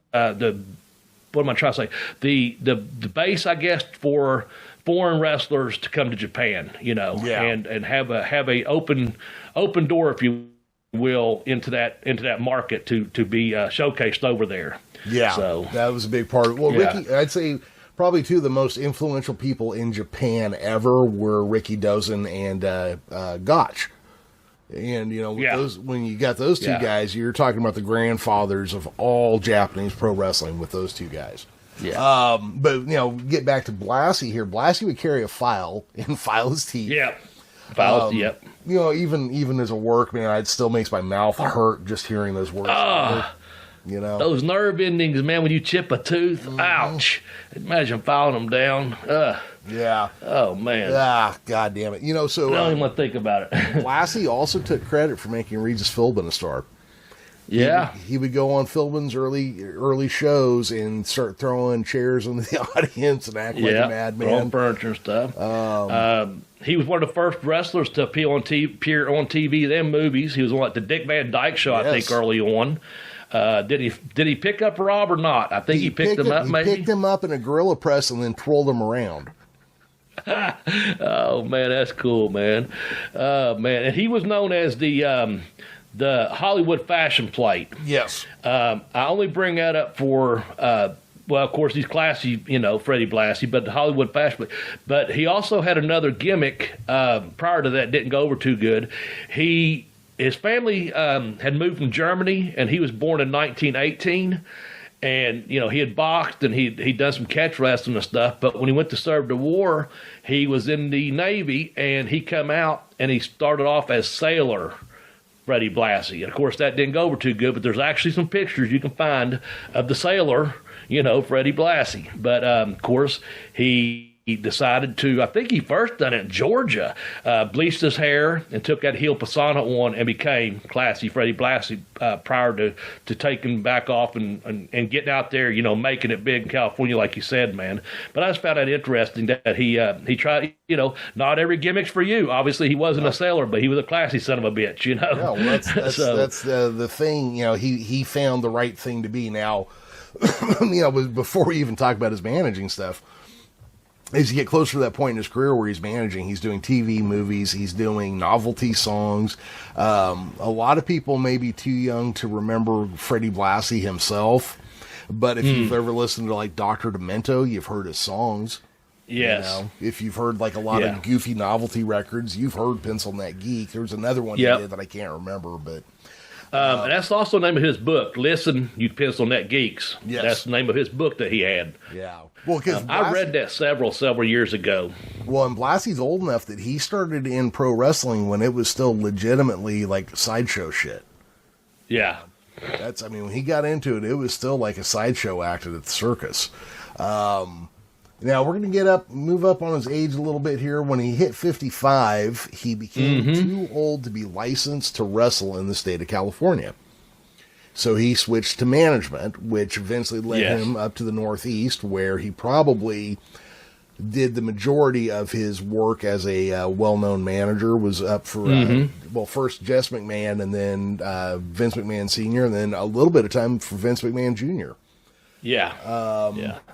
what am I trying to say? The base, I guess, for foreign wrestlers to come to Japan, and have a open door, if you will, into that market to be showcased over there. Yeah, so that was a big part of it. Well, Ricky, I'd say probably two of the most influential people in Japan ever were Ricky Dozen and Gotch. And, when you got those two guys, you're talking about the grandfathers of all Japanese pro wrestling with those two guys. Yeah. But get back to Blassie here. Blassie would carry a file and file his teeth. Yeah. Files. Yep. Even as a workman, it still makes my mouth hurt just hearing those words. Those nerve endings, man. When you chip a tooth, ouch! Imagine filing them down. Yeah. Oh man. God damn it. So I don't even want to think about it. Blassie also took credit for making Regis Philbin a star. Yeah. He would go on Philbin's early shows and start throwing chairs into the audience and act like a madman. Throwing furniture and stuff. He was one of the first wrestlers to appear on TV and movies. He was on like the Dick Van Dyke Show, I think, early on. Did he pick up Rob or not? I think he picked him up. Maybe he picked him up in a gorilla press and then twirled him around. Oh man, that's cool, man. Man, and he was known as the Hollywood fashion plate. Yes. I only bring that up for of course he's classy, Freddie Blassie, but the Hollywood fashion plate. But he also had another gimmick prior to that, didn't go over too good. His family had moved from Germany, and he was born in 1918. And, he had boxed and he'd done some catch wrestling and stuff. But when he went to serve the war, he was in the Navy, and he come out and he started off as Sailor Freddie Blassie. And, of course, that didn't go over too good, but there's actually some pictures you can find of the Sailor, Freddie Blassie. But, of course, he decided to, I think he first done it in Georgia, bleached his hair and took that heel persona on and became classy Freddie Blassie prior to taking back off and getting out there, making it big in California, like you said, man. But I just found that interesting that he tried, not every gimmick's for you. Obviously, he wasn't a sailor, but he was a classy son of a bitch, Yeah, well, that's the thing. He found the right thing to be. Now, before we even talk about his managing stuff, as you get closer to that point in his career where he's managing, he's doing TV movies, he's doing novelty songs. A lot of people may be too young to remember Freddie Blassie himself, but if you've ever listened to like Dr. Demento, you've heard his songs. Yes. If you've heard like a lot of goofy novelty records, you've heard Pencil Neck Geek. There's another one he did that I can't remember, but and that's also the name of his book. Listen, you Pencil Neck Geeks. Yes. That's the name of his book that he had. Yeah. Well, because I read that several years ago. Well, and Blassie's old enough that he started in pro wrestling when it was still legitimately like sideshow shit. Yeah. When he got into it, it was still like a sideshow act at the circus. Now we're going to move up on his age a little bit here. When he hit 55, he became too old to be licensed to wrestle in the state of California. So he switched to management, which eventually led him up to the Northeast, where he probably did the majority of his work as a well-known manager. Was up for, first Jess McMahon, and then Vince McMahon Sr., and then a little bit of time for Vince McMahon Jr. Yeah.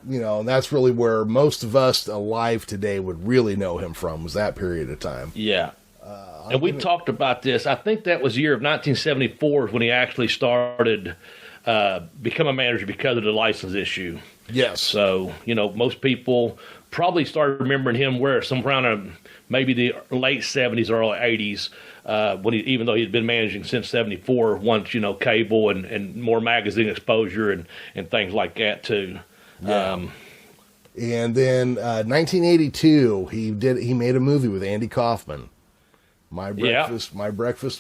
And that's really where most of us alive today would really know him from, was that period of time. Yeah. And we talked about this. I think that was the year of 1974 when he actually started become a manager because of the license issue. Yes. So, most people probably started remembering him around maybe the late 70s, early 80s, even though he'd been managing since 74, once, cable and more magazine exposure and things like that too. Yeah. And then 1982, he made a movie with Andy Kaufman, My Breakfast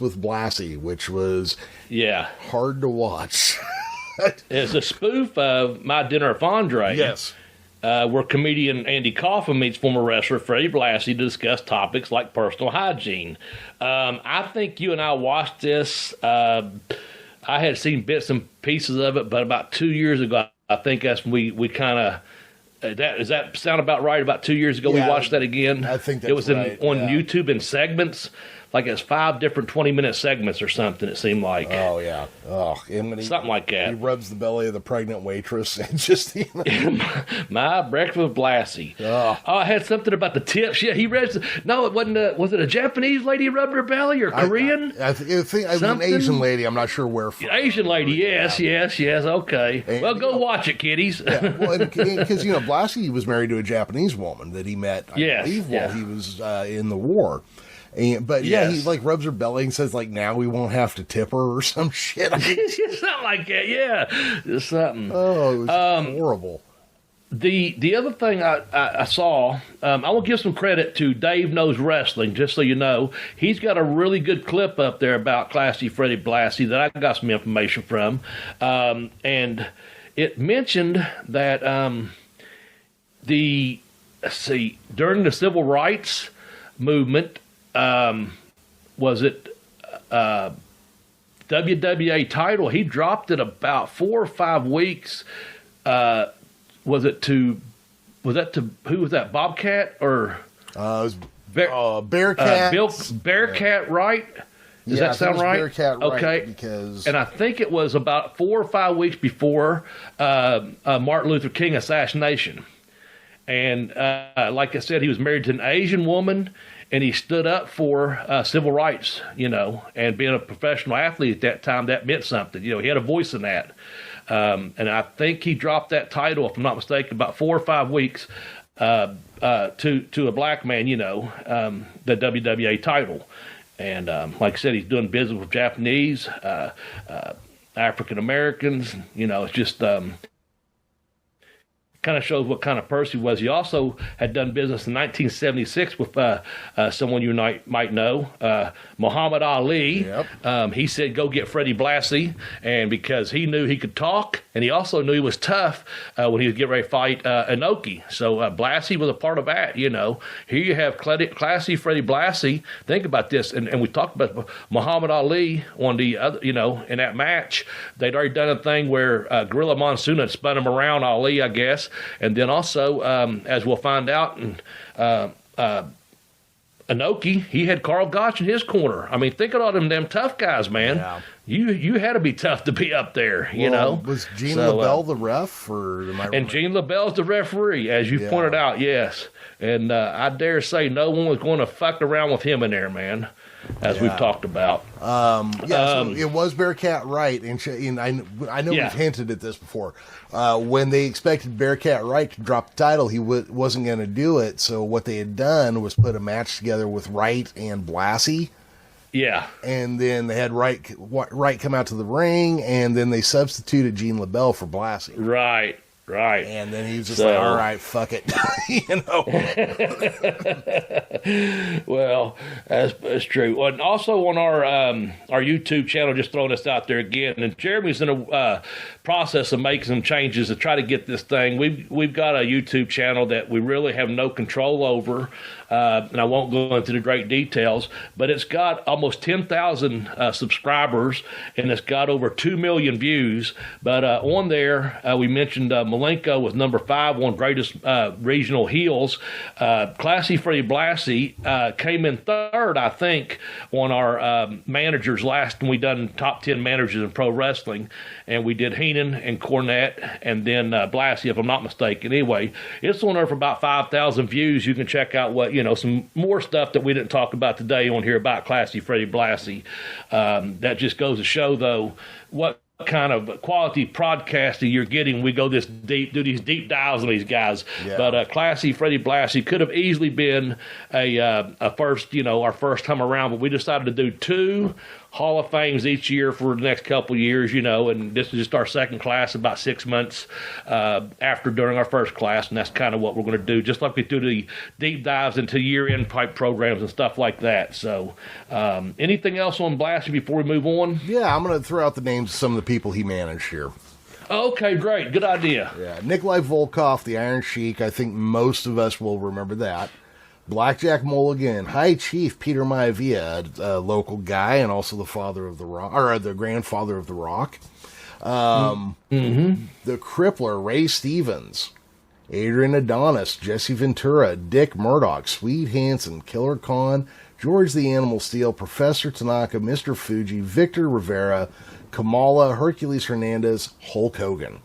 with Blassie, which was hard to watch. It's a spoof of My Dinner with Andre. Yes. Where comedian Andy Kaufman meets former wrestler Freddie Blassie to discuss topics like personal hygiene. I think you and I watched this. I had seen bits and pieces of it, but about 2 years ago, I think that's when we kind of. Does that sound about right? About 2 years ago, we watched that again. I think that's it was right, on YouTube in segments. Like it's 5 different 20-minute segments or something, it seemed like. Oh, yeah. Something like that. He rubs the belly of the pregnant waitress and just, My Breakfast with Blassie. Oh, I had something about the tips. Yeah, he read. No, it wasn't. Was it a Japanese lady who rubbed her belly or Korean? I think it was an Asian lady. I'm not sure where from. Asian lady, yes. Okay. And, go watch it, kiddies. Yeah, well, because, Blassie was married to a Japanese woman that he met, I believe, while he was in the war. He like rubs her belly and says like, now we won't have to tip her or some shit. Something like that, yeah. Just something. Oh, it was horrible. The other thing I saw, I want to give some credit to Dave Knows Wrestling, just so you know. He's got a really good clip up there about Classy Freddie Blassie that I got some information from. And it mentioned that during the civil rights movement, was it WWA title, he dropped it about 4 or 5 weeks. Was that to who was that? Bobcat or it was Bearcat? Bearcat Wright? Does that sound right? Bearcat Wright, okay. Because and I think it was about 4 or 5 weeks before Martin Luther King assassination. And like I said, he was married to an Asian woman, and he stood up for civil rights, and being a professional athlete at that time, that meant something. He had a voice in that. And I think he dropped that title, if I'm not mistaken, about 4 or 5 weeks to a black man, the WWA title. And like I said, he's doing business with Japanese, African Americans. It's just kind of shows what kind of person he was. He also had done business in 1976 with someone you might know, Muhammad Ali. Yep. He said, go get Freddie Blassie, and because he knew he could talk, and he also knew he was tough when he was getting ready to fight Inoki. So Blassie was a part of that, Here you have classy Freddie Blassie. Think about this, and we talked about Muhammad Ali on the other, in that match. They'd already done a thing where Gorilla Monsoon had spun him around Ali, I guess. And then also, as we'll find out, Inoki, he had Carl Gotch in his corner. I mean, think of all them tough guys, man. Yeah. You had to be tough to be up there, Was Gene LaBelle the ref? And Gene LaBelle's the referee, as you pointed out, yes. And I dare say no one was going to fuck around with him in there, man, as we've talked about. So it was Bearcat Wright, and I know we've hinted at this before. When they expected Bearcat Wright to drop the title, he wasn't going to do it. So what they had done was put a match together with Wright and Blassie. Yeah. And then they had Wright come out to the ring, and then they substituted Gene LaBelle for Blassie. Right. And then he was just like, all right, fuck it. Well, that's true. And also on our YouTube channel, just throwing this out there again, and Jeremy's in a process of making some changes to try to get this thing. We've got a YouTube channel that we really have no control over, and I won't go into the great details, but it's got almost 10,000 subscribers, and it's got over 2 million views. But on there, we mentioned Malenko was number 5 on greatest regional heels. Classy Freddie Blassie came in 3rd, I think, on our managers last, when we done top 10 managers in pro wrestling, and we did Heenan and Cornette, and then Blassie, if I'm not mistaken. Anyway, it's on there for about 5,000 views. You can check out what some more stuff that we didn't talk about today on here about Classy Freddie Blassie. That just goes to show, though, what kind of quality broadcasting you're getting. We go this deep, do these deep dives on these guys. Yeah. But Classy Freddie Blassie could have easily been a first, our first time around, but we decided to do 2 Hall of Fames each year for the next couple of years, and this is just our second class, about 6 months during our first class, and that's kind of what we're going to do, just like we do the deep dives into year-end type programs and stuff like that. So anything else on Blassie before we move on? Yeah, I'm going to throw out the names of some of the people he managed here. Okay, great. Good idea. Yeah, Nikolai Volkov, the Iron Sheik. I think most of us will remember that. Blackjack Mulligan, High Chief Peter Maivia, a local guy and also the father of the Rock, or the grandfather of the Rock. The Crippler, Ray Stevens, Adrian Adonis, Jesse Ventura, Dick Murdoch, Swede Hansen, Killer Khan, George the Animal Steel, Professor Tanaka, Mr. Fuji, Victor Rivera, Kamala, Hercules Hernandez, Hulk Hogan.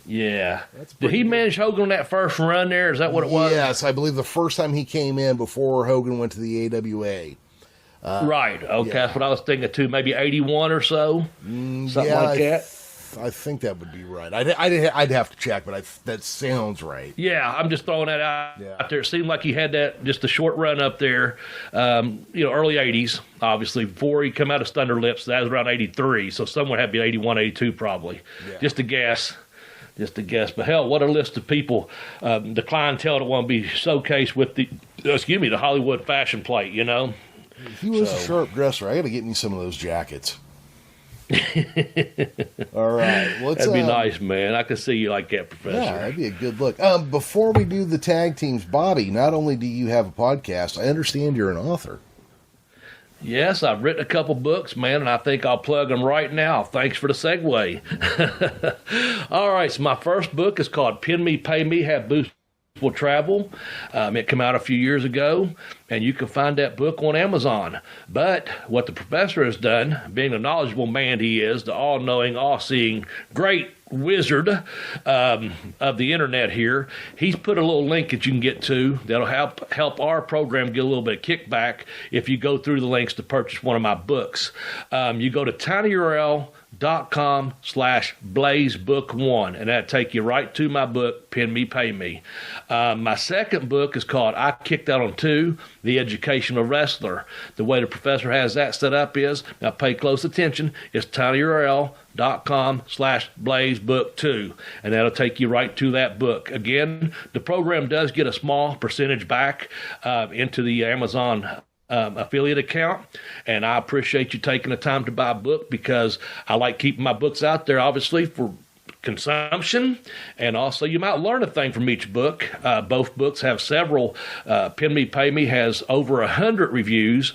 Yeah. Did he manage Hogan on that first run there? Is that what it was? Yes, I believe the first time he came in before Hogan went to the AWA. Right. Okay, that's what I was thinking too. Maybe 81 or so, something like that. I think that would be right. I'd have to check, but that sounds right. Yeah, I'm just throwing that out there. It seemed like he had that just a short run up there, early 80s, obviously, before he come out of Thunder Lips. That was around 83, so someone had to be 81, 82 probably. Yeah. Just a guess. just a guess. But hell, what a list of people, the clientele that want to be showcased with the Hollywood fashion plate, you know. If he was a sharp dresser, I got to get me some of those jackets. All right. That'd be nice, man. I could see you like that, Professor. Yeah, that'd be a good look. Before we do the tag teams, Bobby, not only do you have a podcast, I understand you're an author. Yes, I've written a couple books, man, and I think I'll plug them right now. Thanks for the segue. All right, so my first book is called Pin Me, Pay Me, Have Boost Will Travel. It came out a few years ago, and you can find that book on Amazon. But what the professor has done, being the knowledgeable man he is, the all-knowing, all-seeing, great wizard of the internet here, he's put a little link that you can get to that'll help our program get a little bit of kickback if you go through the links to purchase one of my books. You go to tinyurl.com/blazebook1, and that'll take you right to my book, Pin Me, Pay Me. My second book is called I Kicked Out on 2, The Educational Wrestler. The way the professor has that set up is, now pay close attention, it's tinyurl.com/blazebook2, and that'll take you right to that book. Again, the program does get a small percentage back into the Amazon affiliate account, and I appreciate you taking the time to buy a book, because I like keeping my books out there, obviously, for consumption, and also you might learn a thing from each book. Both books have several. Pin Me, Pay Me has over 100 reviews,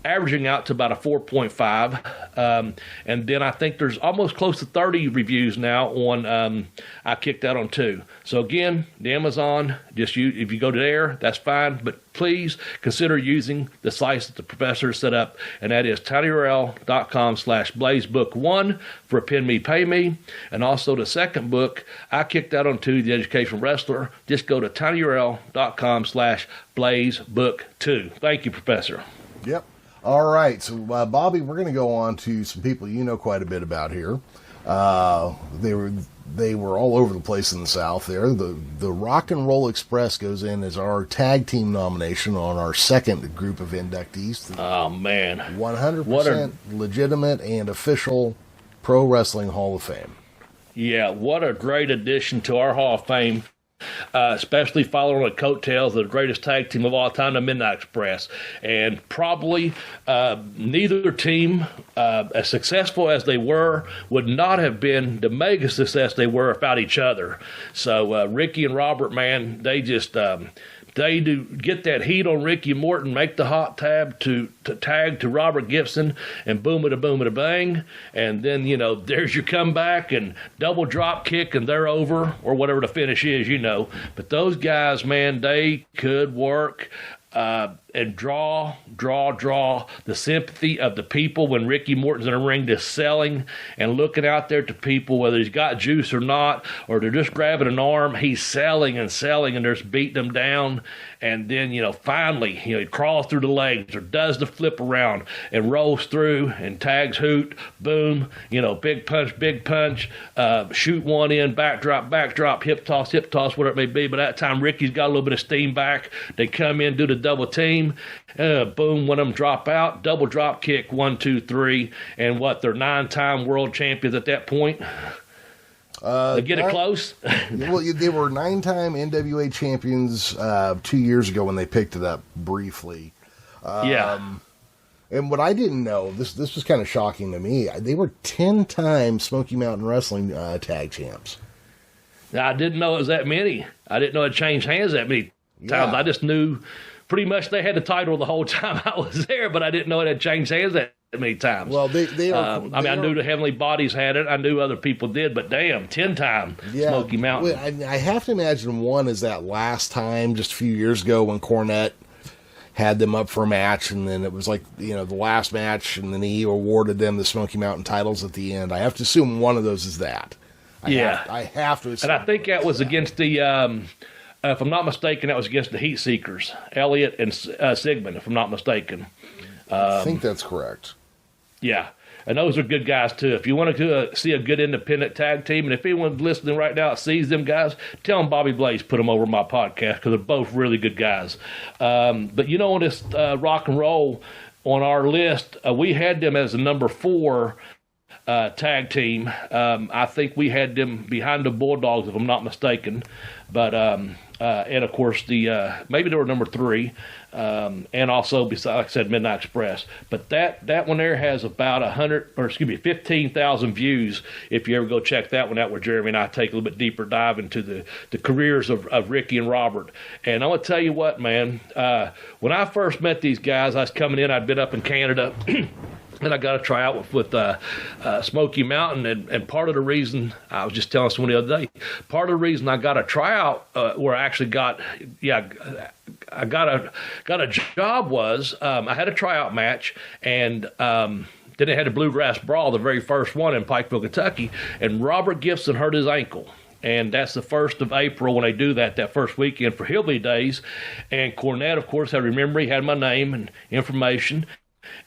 averaging out to about a 4.5, and then I think there's almost close to 30 reviews now on I Kicked Out on 2. So again, the Amazon, if you go to there, that's fine, but please consider using the sites that the professor set up, and that is tinyurl.com/blazebook1 for Pin Me, Pay Me. And also the second book, I Kicked Out on 2, The Educational Wrestler. Just go to tinyurl.com/blazebook2. Thank you, Professor. Yep. All right. So, Bobby, we're going to go on to some people you know quite a bit about here. They were all over the place in the South there. The Rock and Roll Express goes in as our tag team nomination on our second group of inductees. Oh, man. 100% legitimate and official Pro Wrestling Hall of Fame. Yeah, what a great addition to our Hall of Fame. Especially following the coattails of the greatest tag team of all time, the Midnight Express. And probably neither team, as successful as they were, would not have been the mega success they were without each other. So Ricky and Robert, man, they just... they do get that heat on Ricky Morton, make the hot tag to Robert Gibson, and boom it a bang, and then there's your comeback and double drop kick, and they're over, or whatever the finish is, But those guys, man, they could work. And draw the sympathy of the people when Ricky Morton's in a ring, just selling and looking out there to people, whether he's got juice or not, or they're just grabbing an arm, he's selling, and they're just beating them down. And then, finally, he crawls through the legs or does the flip around and rolls through and tags Hoot, boom, big punch, shoot one in, backdrop, hip toss, whatever it may be. By that time, Ricky's got a little bit of steam back. They come in, do the double team. Boom, one of them drop out, double drop kick, 1, 2, 3, and they're 9-time world champions at that point. They get it close. Well, they were 9-time NWA champions 2 years ago when they picked it up briefly. Yeah. And what I didn't know, this was kind of shocking to me, they were 10-time Smoky Mountain Wrestling tag champs. Now, I didn't know it was that many. I didn't know it changed hands that many times. I just knew pretty much they had the title the whole time I was there, but I didn't know it had changed hands that many times. Well, I knew the Heavenly Bodies had it. I knew other people did, but damn, 10-time Smoky Mountain. Well, I have to imagine one is that last time, just a few years ago, when Cornette had them up for a match, and then it was like, the last match, and then he awarded them the Smoky Mountain titles at the end. I have to assume one of those is that. I have to assume. And I think that was against the... if I'm not mistaken, that was against the Heat Seekers, Elliott and Sigmund, if I'm not mistaken. I think that's correct. Yeah, and those are good guys, too. If you want to see a good independent tag team, and if anyone's listening right now sees them guys, tell them Bobby Blaze put them over my podcast, because they're both really good guys. But on this rock and roll, on our list, we had them as a number 4 tag team. I think we had them behind the Bulldogs, if I'm not mistaken. But and of course maybe they were number 3, and also besides, like I said, Midnight Express. But that one there has about 15,000 views. If you ever go check that one out, where Jeremy and I take a little bit deeper dive into the careers of Ricky and Robert. And I'm gonna tell you what, man. When I first met these guys, I was coming in. I'd been up in Canada. And I got to try out with Smoky Mountain, and part of the reason, I was just telling someone the other day, part of the reason I got a tryout where I actually got a job was I had a tryout match, and then they had a Bluegrass Brawl, the very first one in Pikeville, Kentucky, and Robert Gibson hurt his ankle. And that's the 1st of April when they do that first weekend for Hillbilly Days. And Cornette, of course, I remember he had my name and information.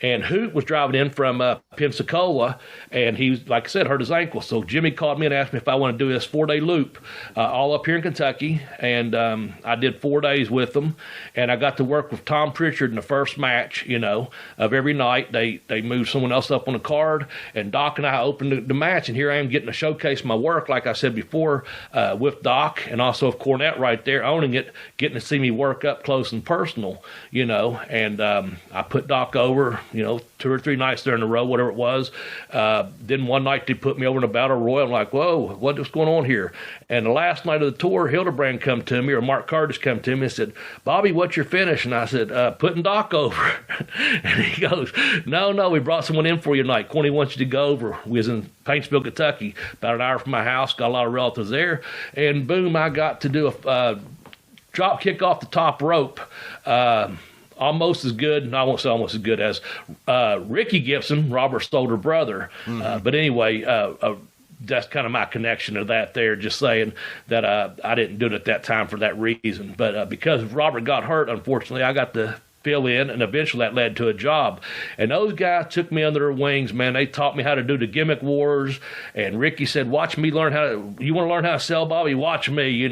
And Hoot was driving in from Pensacola, and he, like I said, hurt his ankle. So Jimmy called me and asked me if I want to do this 4-day loop all up here in Kentucky. And I did 4 days with them. And I got to work with Tom Pritchard in the first match, of every night. They moved someone else up on the card, and Doc and I opened the match. And here I am getting to showcase my work, like I said before, with Doc, and also with Cornette right there owning it, getting to see me work up close and personal, And I put Doc over, 2 or 3 nights there in a row, whatever it was. Then one night they put me over in a battle royal. I'm like, whoa, what's going on here? And the last night of the tour, Hildebrand come to me, or Mark Curtis come to me and said, Bobby, what's your finish? And I said, putting Doc over. And he goes, no, we brought someone in for you tonight. Corny wants you to go over. We was in Paintsville, Kentucky, about an hour from my house, got a lot of relatives there. And boom, I got to do a drop kick off the top rope. Almost as good, and I won't say almost as good as Ricky Gibson, Robert's older brother. Mm-hmm. But anyway, that's kind of my connection to that there, just saying that I didn't do it at that time for that reason. But because Robert got hurt, unfortunately, I got to fill in, and eventually that led to a job. And those guys took me under their wings, man. They taught me how to do the gimmick wars, and Ricky said, watch me learn you want to learn how to sell, Bobby? Watch me,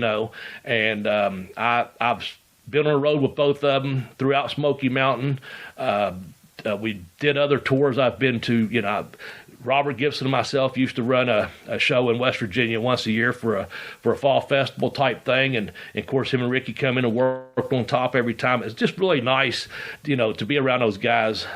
And I've been on the road with both of them throughout Smoky Mountain. We did other tours I've been to. Robert Gibson and myself used to run a show in West Virginia once a year for a fall festival type thing. And of course, him and Ricky come in and work on top every time. It's just really nice, to be around those guys,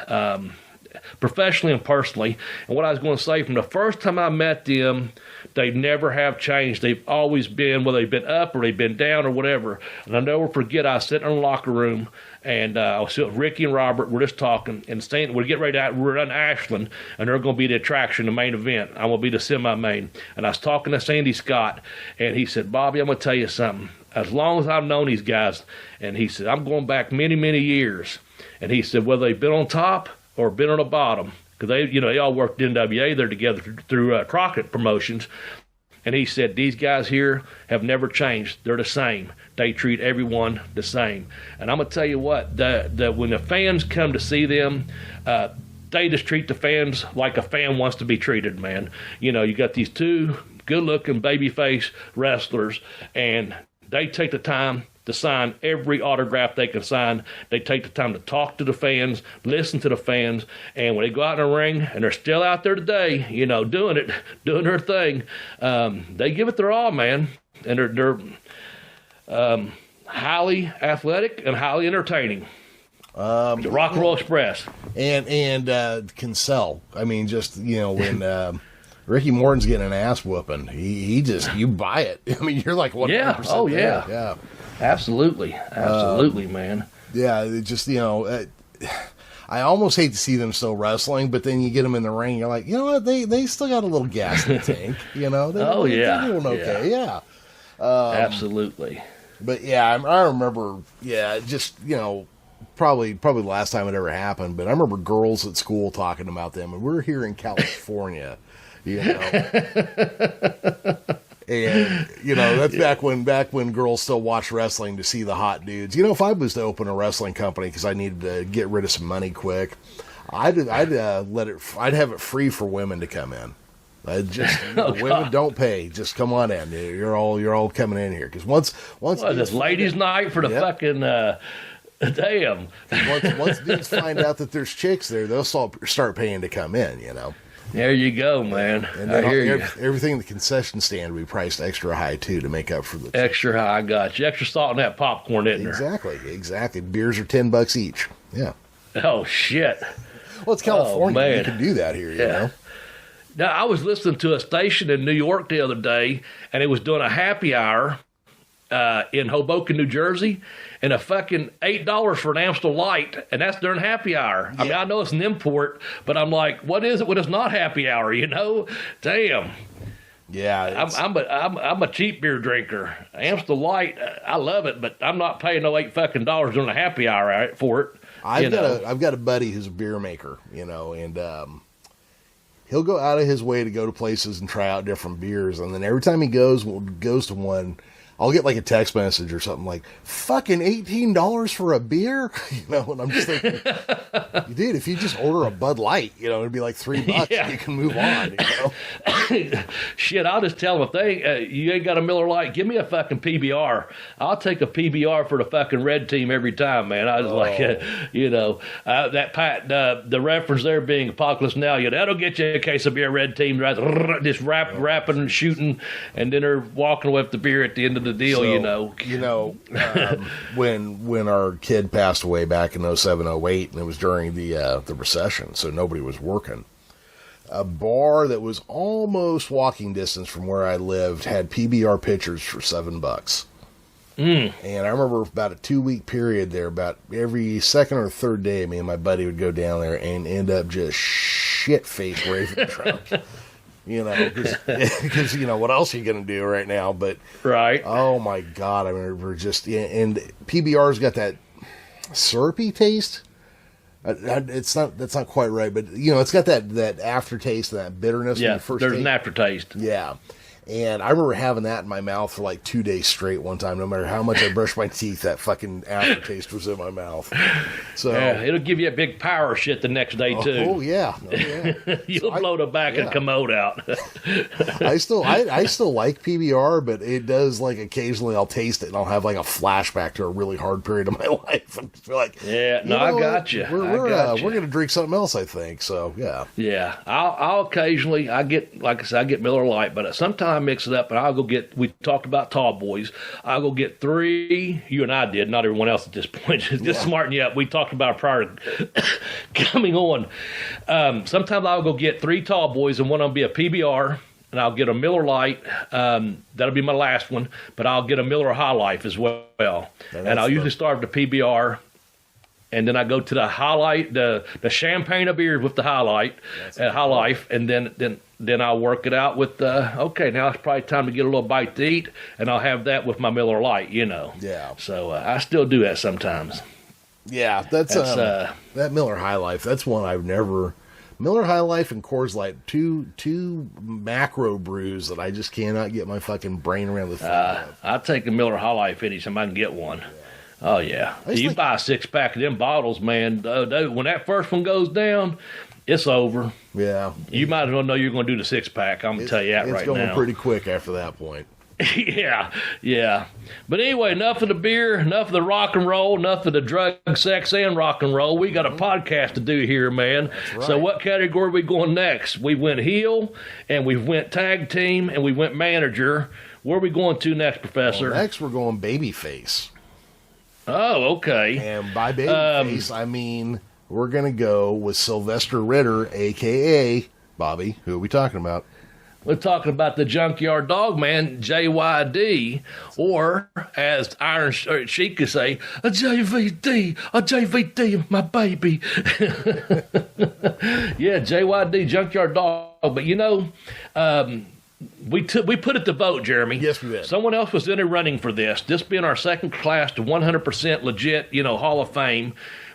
professionally and personally. And what I was going to say, from the first time I met them, they never have changed. They've always been, whether they've been up or they've been down or whatever. And I'll never forget, I was sitting in the locker room, and I was sitting with Ricky and Robert. We're just talking, and we're getting ready to we're in Ashland, and they're going to be the attraction, the main event. I'm going to be the semi-main. And I was talking to Sandy Scott, and he said, Bobby, I'm going to tell you something. As long as I've known these guys, and he said, I'm going back many, many years. And he said, whether they've been on top or been on the bottom, because they all worked NWA there together through Crockett Promotions. And he said, these guys here have never changed. They're the same. They treat everyone the same. And I'm going to tell you what, when the fans come to see them, they just treat the fans like a fan wants to be treated, man. You got these 2 good-looking babyface wrestlers, and they take the time to sign every autograph they can sign. They take the time to talk to the fans, listen to the fans, and when they go out in the ring, and they're still out there today, doing their thing, they give it their all, man. And they're highly athletic and highly entertaining. The Rock and Roll Express. And can sell. I mean, just, when Ricky Morton's getting an ass whooping, he just, you buy it. I mean, you're like 100%. Yeah. Oh, yeah. There. Yeah. Absolutely, man. Yeah, it just, I almost hate to see them still wrestling, but then you get them in the ring, you're like, you know what, they still got a little gas in the tank, They're doing okay, yeah. Absolutely. But yeah, I remember, just, probably the last time it ever happened, but I remember girls at school talking about them, and we're here in California, And that's back when girls still watched wrestling to see the hot dudes. If I was to open a wrestling company because I needed to get rid of some money quick, I'd have it free for women to come in. Women don't pay. Just come on in. You're all coming in here because once this ladies' night for the fucking. Damn. Once dudes find out that there's chicks there, they'll start paying to come in. There you go, man. And I then hear you. everything in the concession stand we priced extra high too to make up for the Extra high, I got you. Extra salt in that popcorn, isn't exactly. Beers are $10 each. Yeah. there? Oh shit. Well, it's California. Man. You can do that here. You know. Now I was listening to a station in New York the other day, and it was doing a happy hour in Hoboken, New Jersey, and a fucking $8 for an Amstel Light, and that's during happy hour. I mean, I know it's an import, but I'm like, what is it when it's not happy hour? You know, damn. Yeah, I'm a cheap beer drinker. Amstel Light, I love it, but I'm not paying no $8 fucking during a happy hour for it. I've got a buddy who's a beer maker, you know, and he'll go out of his way to go to places and try out different beers, and then every time he goes to one, I'll get like a text message or something like, fucking $18 for a beer? You know, and I'm just thinking, dude, if you just order a Bud Light, you know, it'd be like $3 and you can move on, you know? Shit, I'll just tell them if you ain't got a Miller Lite, give me a fucking PBR. I'll take a PBR for the fucking red team every time, man. I was you know, the reference there being Apocalypse Now, that'll get you a case of beer, red team, right? Just rapping and shooting, and then they're walking away with the beer at the end of the deal, so, you know. When our kid passed away back in 07, 08, and it was during the recession, so nobody was working. A bar that was almost walking distance from where I lived had PBR pitchers for $7. And I remember about a 2-week period there, about every second or third day, me and my buddy would go down there and end up just shit-faced raving drunk. You know, because you know, what else are you going to do right now? But right. Oh my God, I remember just, and PBR's got that syrupy taste. That's not quite right, but you know, it's got that aftertaste and that bitterness. Yeah, when you first there's taste. an aftertaste. Yeah. And I remember having that in my mouth for like 2 days straight one time. No matter how much I brushed my teeth, that fucking aftertaste was in my mouth. So it'll give you a big power shit the next day too. Oh yeah. You'll blow the back and commode out. I still like PBR, but it does, like, occasionally I'll taste it and I'll have like a flashback to a really hard period of my life and feel like, I got you. We're gonna drink something else, I think. So yeah. I'll occasionally, I get Miller Lite, but sometimes I mix it up, and I'll go get, we talked about tall boys, I'll go get 3, you and I did, not everyone else at this point, just smarten you up. We talked about it prior to coming on. Sometimes I'll go get 3 tall boys, and one of them be a PBR, and I'll get a Miller Lite. That'll be my last one, but I'll get a Miller High Life as well. And I'll usually start with the PBR, and then I go to the High Life, the champagne of beers with the High Life, and then I'll work it out with okay, now it's probably time to get a little bite to eat, and I'll have that with my Miller Lite, you know. Yeah. So I still do that sometimes. Yeah, that's that Miller High Life. That's one I've never. Miller High Life and Coors Light, two macro brews that I just cannot get my fucking brain around the thing of. I'll take a Miller High Life anytime I can get one. Yeah. Oh yeah, you buy a 6-pack of them bottles, man. When that first one goes down, it's over. Yeah, you might as well know you're going to do the 6-pack. I'm going to tell you that right now. It's going pretty quick after that point. yeah. But anyway, enough of the beer, enough of the rock and roll, enough of the drug, sex, and rock and roll. We got a podcast to do here, man. That's right. So what category are we going next? We went heel, and we went tag team, and we went manager. Where are we going to next, Professor? Well, next we're going babyface. Oh, okay. And by babyface, I mean we're going to go with Sylvester Ritter, a.k.a. Bobby. Who are we talking about? We're talking about the Junkyard Dog Man, JYD, or as Iron Sheik could say, a JVD, my baby. Yeah, JYD, Junkyard Dog. But you know, we put it to vote, Jeremy. Yes, we did. Someone else was in a running for this. This being our second class to 100% legit, Hall of Fame.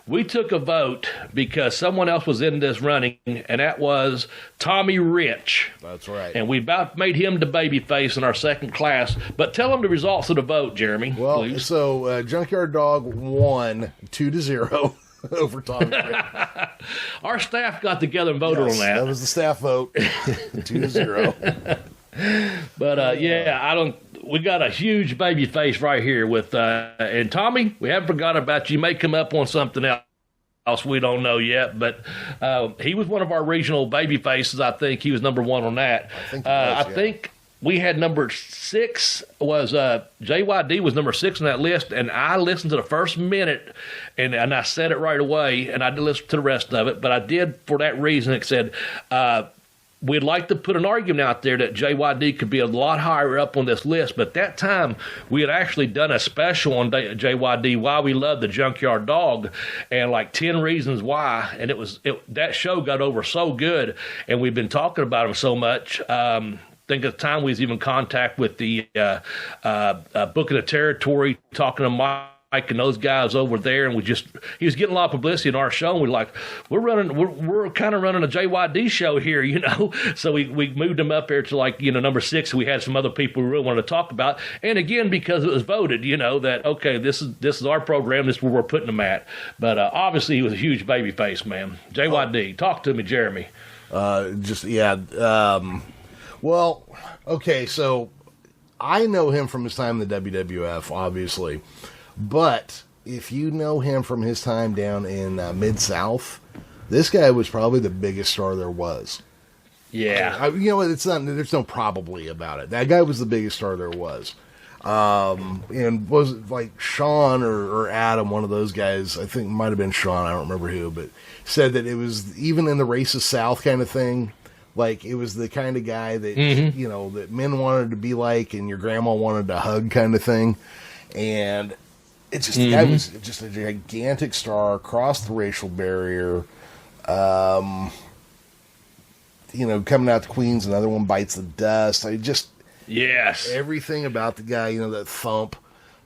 We took a vote because someone else was in this running, and that was Tommy Rich. That's right. And we about made him the babyface in our second class. But tell them the results of the vote, Jeremy. Well, please. So Junkyard Dog won 2-0 over Tommy Rich. Our staff got together and voted on that. That was the staff vote, 2-0. But we got a huge baby face right here with and Tommy, we haven't forgotten about you. You may come up on something else, We don't know yet, but he was one of our regional baby faces. I think he was number one on that. I think we had number 6 was JYD was number 6 on that list, and I listened to the first minute, and I said it right away, and I didn't listen to the rest of it, but I did for that reason. It said, we'd like to put an argument out there that JYD could be a lot higher up on this list, but at that time, we had actually done a special on JYD, Why We Love the Junkyard Dog, and like 10 reasons why, and that show got over so good, and we've been talking about him so much. I think at the time we was even in contact with the Book of the Territory, talking to Mike and those guys over there, and he was getting a lot of publicity in our show, and we're kind of running a JYD show here, so we moved him up there to like, number 6. We had some other people we really wanted to talk about, and again, because it was voted, that, okay, this is our program, this is where we're putting him at, but obviously he was a huge baby face, man. JYD, talk to me, Jeremy. Well, okay, so I know him from his time in the WWF, obviously. But if you know him from his time down in Mid-South, this guy was probably the biggest star there was. Yeah. There's no probably about it. That guy was the biggest star there was. And was it like Sean or Adam, one of those guys, I think it might have been Sean, I don't remember who, but said that it was even in the racist South kind of thing. Like, it was the kind of guy that, that men wanted to be like and your grandma wanted to hug kind of thing. And it's just, the guy was just a gigantic star, across the racial barrier. Coming out to Queens, Another One Bites the Dust. Yes. Everything about the guy, that thump.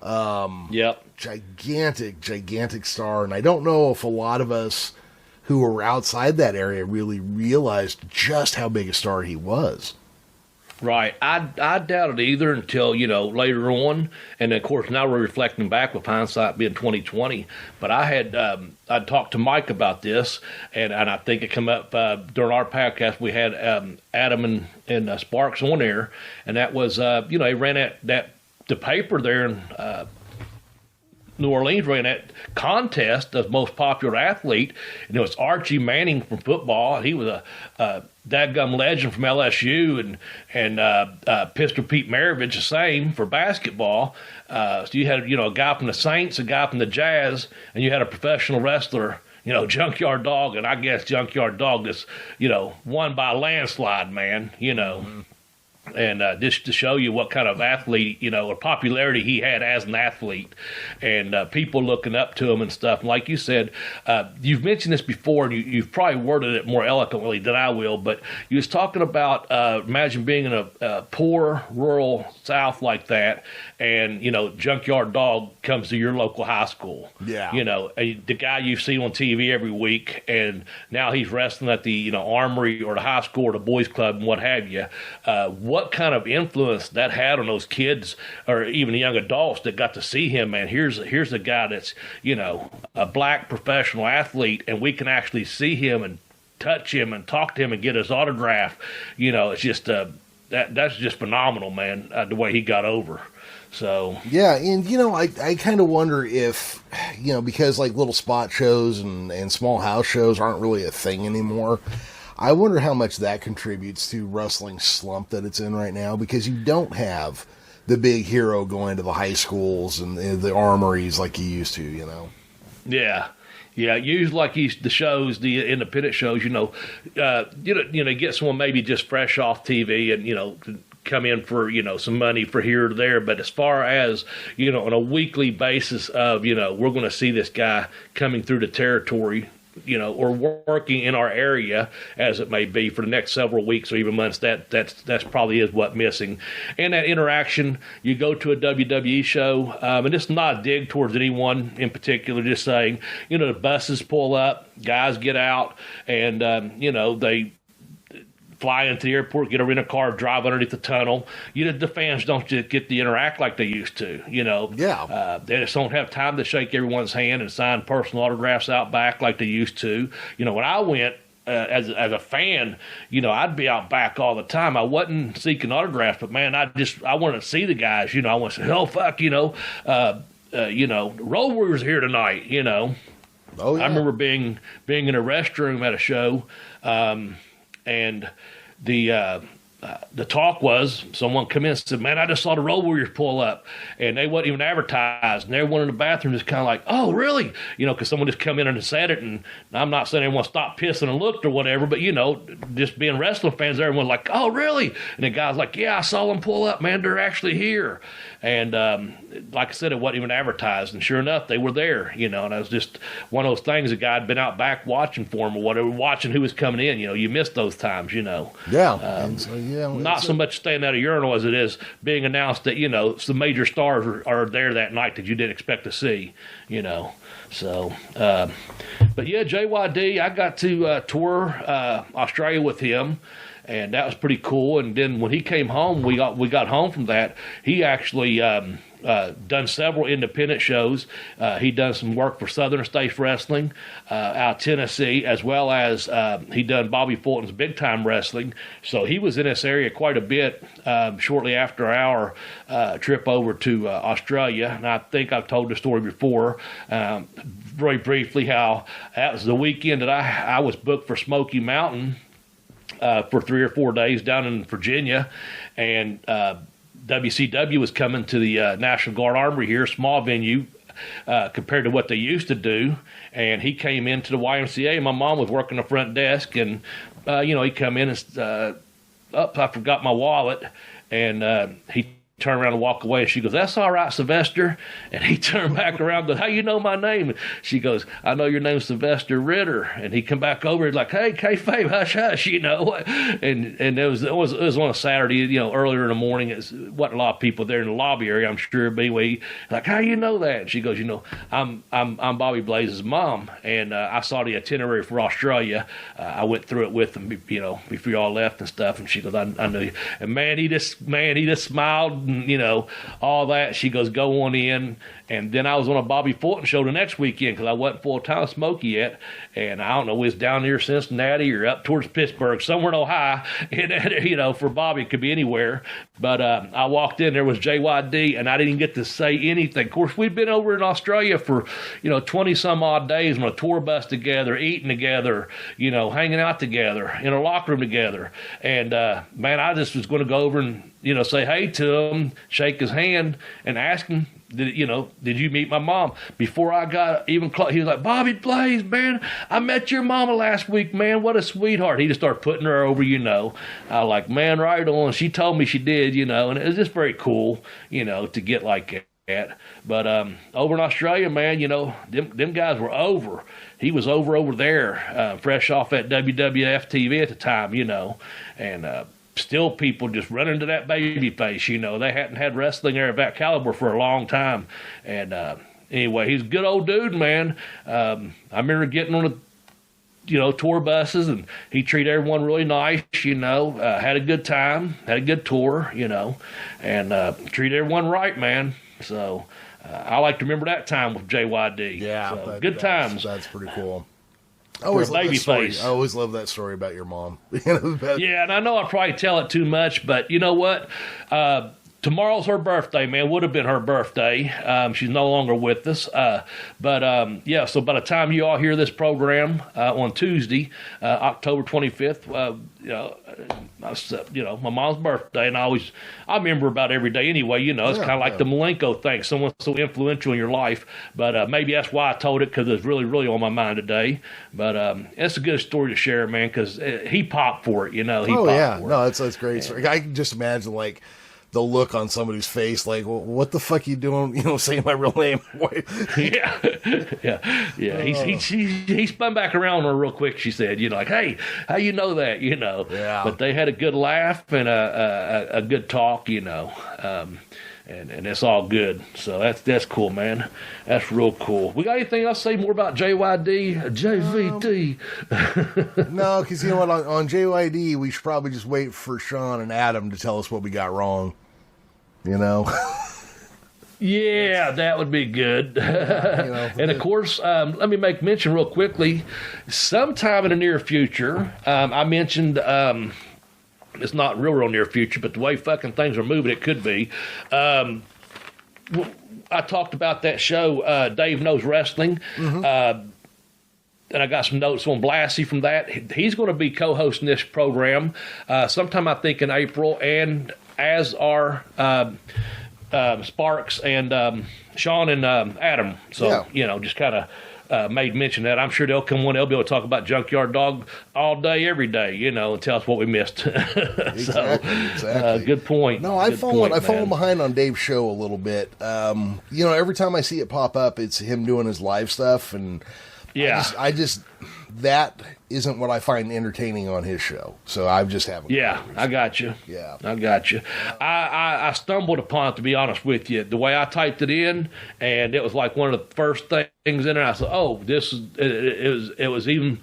Yep. Gigantic star. And I don't know if a lot of us who were outside that area really realized just how big a star he was. Right. I doubted either until, later on. And of course, now we're reflecting back with hindsight being 2020. But I talked to Mike about this, and I think it came up during our podcast. We had Adam and Sparks on there, and that was, he ran the paper there in New Orleans, ran that contest of most popular athlete, and it was Archie Manning from football. He was a dadgum legend from LSU, and Pistol Pete Maravich the same for basketball. So you had a guy from the Saints, a guy from the Jazz, and you had a professional wrestler, Junkyard Dog, and I guess Junkyard Dog is won by a landslide, man. And just to show you what kind of athlete, or popularity he had as an athlete, and people looking up to him and stuff. And like you said, you've mentioned this before, and you've probably worded it more eloquently than I will, but you was talking about, imagine being in a poor, rural South like that, and, Junkyard Dog comes to your local high school. Yeah. The guy you see on TV every week, and now he's wrestling at the, Armory or the high school or the boys club and what have you. What kind of influence that had on those kids or even the young adults that got to see him, man. Here's a guy that's, a black professional athlete, and we can actually see him and touch him and talk to him and get his autograph. It's just, that's just phenomenal, man, the way he got over. So yeah, and I kind of wonder if because like little spot shows and small house shows aren't really a thing anymore. I wonder how much that contributes to wrestling's slump that it's in right now, because you don't have the big hero going to the high schools and the armories like you used to. Yeah. Usually like the shows, the independent shows, get someone maybe just fresh off TV and come in for some money for here or there, but as far as on a weekly basis of we're going to see this guy coming through the territory, or working in our area, as it may be, for the next several weeks or even months, that's probably is what missing. And that interaction, you go to a WWE show, and it's not a dig towards anyone in particular, just saying, the buses pull up, guys get out, and they fly into the airport, get a rental car, drive underneath the tunnel. The fans don't just get to interact like they used to. Yeah. They just don't have time to shake everyone's hand and sign personal autographs out back like they used to. When I went as a fan, I'd be out back all the time. I wasn't seeking autographs, but man, I wanted to see the guys. I wanted to say, oh fuck, Road Warriors here tonight. Oh, yeah. I remember being in a restroom at a show, and the talk was someone come in and said, "Man, I just saw the Road Warriors pull up," and they wasn't even advertised. And everyone in the bathroom just kind of like, "Oh, really?" Because someone just come in and said it. And I'm not saying everyone stopped pissing and looked or whatever, but just being wrestling fans, everyone like, "Oh, really?" And the guy's like, "Yeah, I saw them pull up, man. They're actually here." And like I said, it wasn't even advertised. And sure enough, they were there. And it was just one of those things. The guy had been out back watching for him or whatever, watching who was coming in. You missed those times. Yeah. Not so much staying at a urinal as it is being announced that some major stars are there that night that you didn't expect to see. So, but yeah, JYD, I got to tour Australia with him, and that was pretty cool. And then when he came home, we got home from that. He actually done several independent shows. He done some work for Southern States Wrestling out of Tennessee, as well as he done Bobby Fulton's Big Time Wrestling. So he was in this area quite a bit shortly after our trip over to Australia. And I think I've told the story before, very briefly, how that was the weekend that I was booked for Smoky Mountain for 3 or 4 days down in Virginia, and WCW was coming to the National Guard Armory here, small venue compared to what they used to do. And he came into the YMCA. My mom was working the front desk, and he come in and I forgot my wallet, and he turned around and walk away, and she goes, "That's all right, Sylvester." And he turned back around and goes, "How you know my name?" She goes, "I know your name's Sylvester Ritter." And he come back over, like, "Hey, kayfabe, hush, hush," And it was on a Saturday, earlier in the morning. It wasn't a lot of people there in the lobby area, I'm sure. But anyway, like, "How you know that?" And she goes, I'm Bobby Blaze's mom, and I saw the itinerary for Australia. I went through it with him, before y'all left and stuff. And she goes, I knew you. And man, he just smiled. All that. She goes, "Go on in." And then I was on a Bobby Fulton show the next weekend because I wasn't full-time Smokey yet. And I don't know, it was down near Cincinnati or up towards Pittsburgh, somewhere in Ohio. And, for Bobby, it could be anywhere. But I walked in, there was JYD, and I didn't get to say anything. Of course, we'd been over in Australia for, 20-some-odd days on a tour bus together, eating together, hanging out together, in a locker room together. And, man, I just was going to go over and, say hey to him, shake his hand, and ask him, did you meet my mom? Before I got even close, he was like, "Bobby Blaze, man, I met your mama last week, man. What a sweetheart." He just started putting her over, I was like, "Man, right on." She told me she did, and it was just very cool, to get like that. But over in Australia, man, them guys were over. He was over there, fresh off at WWF TV at the time, and still people just running to that babyface. They hadn't had wrestling there at that caliber for a long time. And anyway, he's a good old dude, man. I remember getting on the tour buses, and he treated everyone really nice, had a good time, had a good tour, and treated everyone right, man. So I like to remember that time with JYD. Yeah, so, good times. That's pretty cool. I always love that story about your mom. Yeah, and I know I probably tell it too much, but you know what? Tomorrow's her birthday, man. Would have been her birthday. She's no longer with us. But so by the time you all hear this program on Tuesday, October 25th, my mom's birthday, and I remember about every day anyway. It's kind of like the Malenko thing. Someone's so influential in your life. But maybe that's why I told it, because it's really, really on my mind today. But it's a good story to share, man, because he popped for it. No, it's a great story. I can just imagine, like, the look on somebody's face, like, well, "What the fuck you doing? Saying my real name?" yeah. He spun back around on her real quick. She said, like, "Hey, how you know that?" Yeah. But they had a good laugh and a good talk, and it's all good. So that's cool, man. That's real cool. We got anything else to say more about JYD? JVD? No, because you know what? On JYD, we should probably just wait for Sean and Adam to tell us what we got wrong. Yeah, that would be good. And of course, let me make mention real quickly. Sometime in the near future, I mentioned. It's not real near future, but the way fucking things are moving, it could be. I talked about that show, Dave Knows Wrestling. and I got some notes on Blassie from that. He's going to be co-hosting this program sometime, I think, in April, and as are Sparks and Sean and Adam. So, just kind of made mention of that. I'm sure they'll come on. They'll be able to talk about Junkyard Dog all day, every day, and tell us what we missed. Exactly. Good point. No, I've fallen behind on Dave's show a little bit. Every time I see it pop up, it's him doing his live stuff, and I just that isn't what I find entertaining on his show. So I just haven't. Yeah, I got you. Yeah, I got you. I stumbled upon it, to be honest with you. The way I typed it in, and it was like one of the first things in there. I said, "Oh, it was even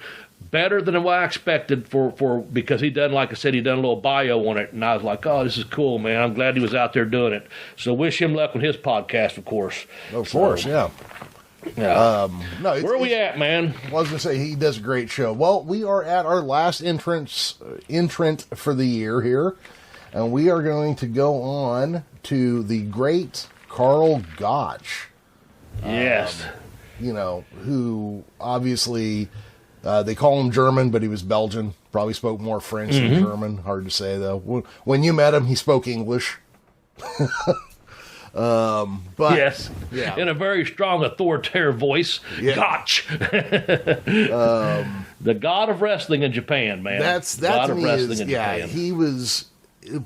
better than what I expected for because he done, like I said, he done a little bio on it, and I was like, oh, this is cool, man. I'm glad he was out there doing it. So wish him luck on his podcast, of course. Of course, yeah. Yeah. Where are we at, man? I was going to say he does a great show. Well, we are at our last entrant for the year here, and we are going to go on to the great Carl Gotch. Yes. Who obviously they call him German, but he was Belgian. Probably spoke more French than German. Hard to say though. When you met him, he spoke English. But yes, in a very strong, authoritative voice. Yeah. Gotch. The god of wrestling in Japan, man. That god of wrestling in Japan. He was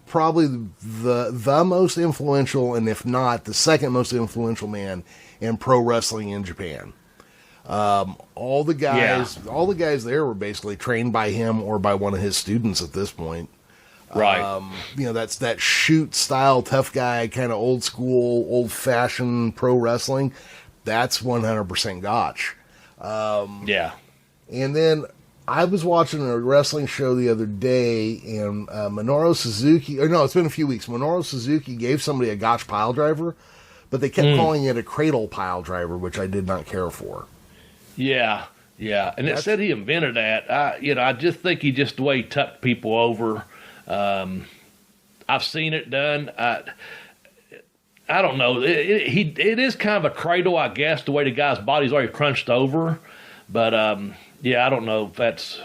probably the most influential, and if not the second most influential man in pro wrestling in Japan. All the guys there were basically trained by him or by one of his students at this point. Right. That's that shoot style, tough guy, kind of old school, old fashioned pro wrestling. That's 100% Gotch. Yeah. And then I was watching a wrestling show the other day, and Minoru Suzuki, it's been a few weeks. Minoru Suzuki gave somebody a Gotch pile driver, but they kept calling it a cradle pile driver, which I did not care for. Yeah. Yeah. And it said he invented that. I just think the way he tucked people over. I've seen it done. I don't know. It is kind of a cradle, I guess, the way the guy's body's already crunched over. But, I don't know if that's,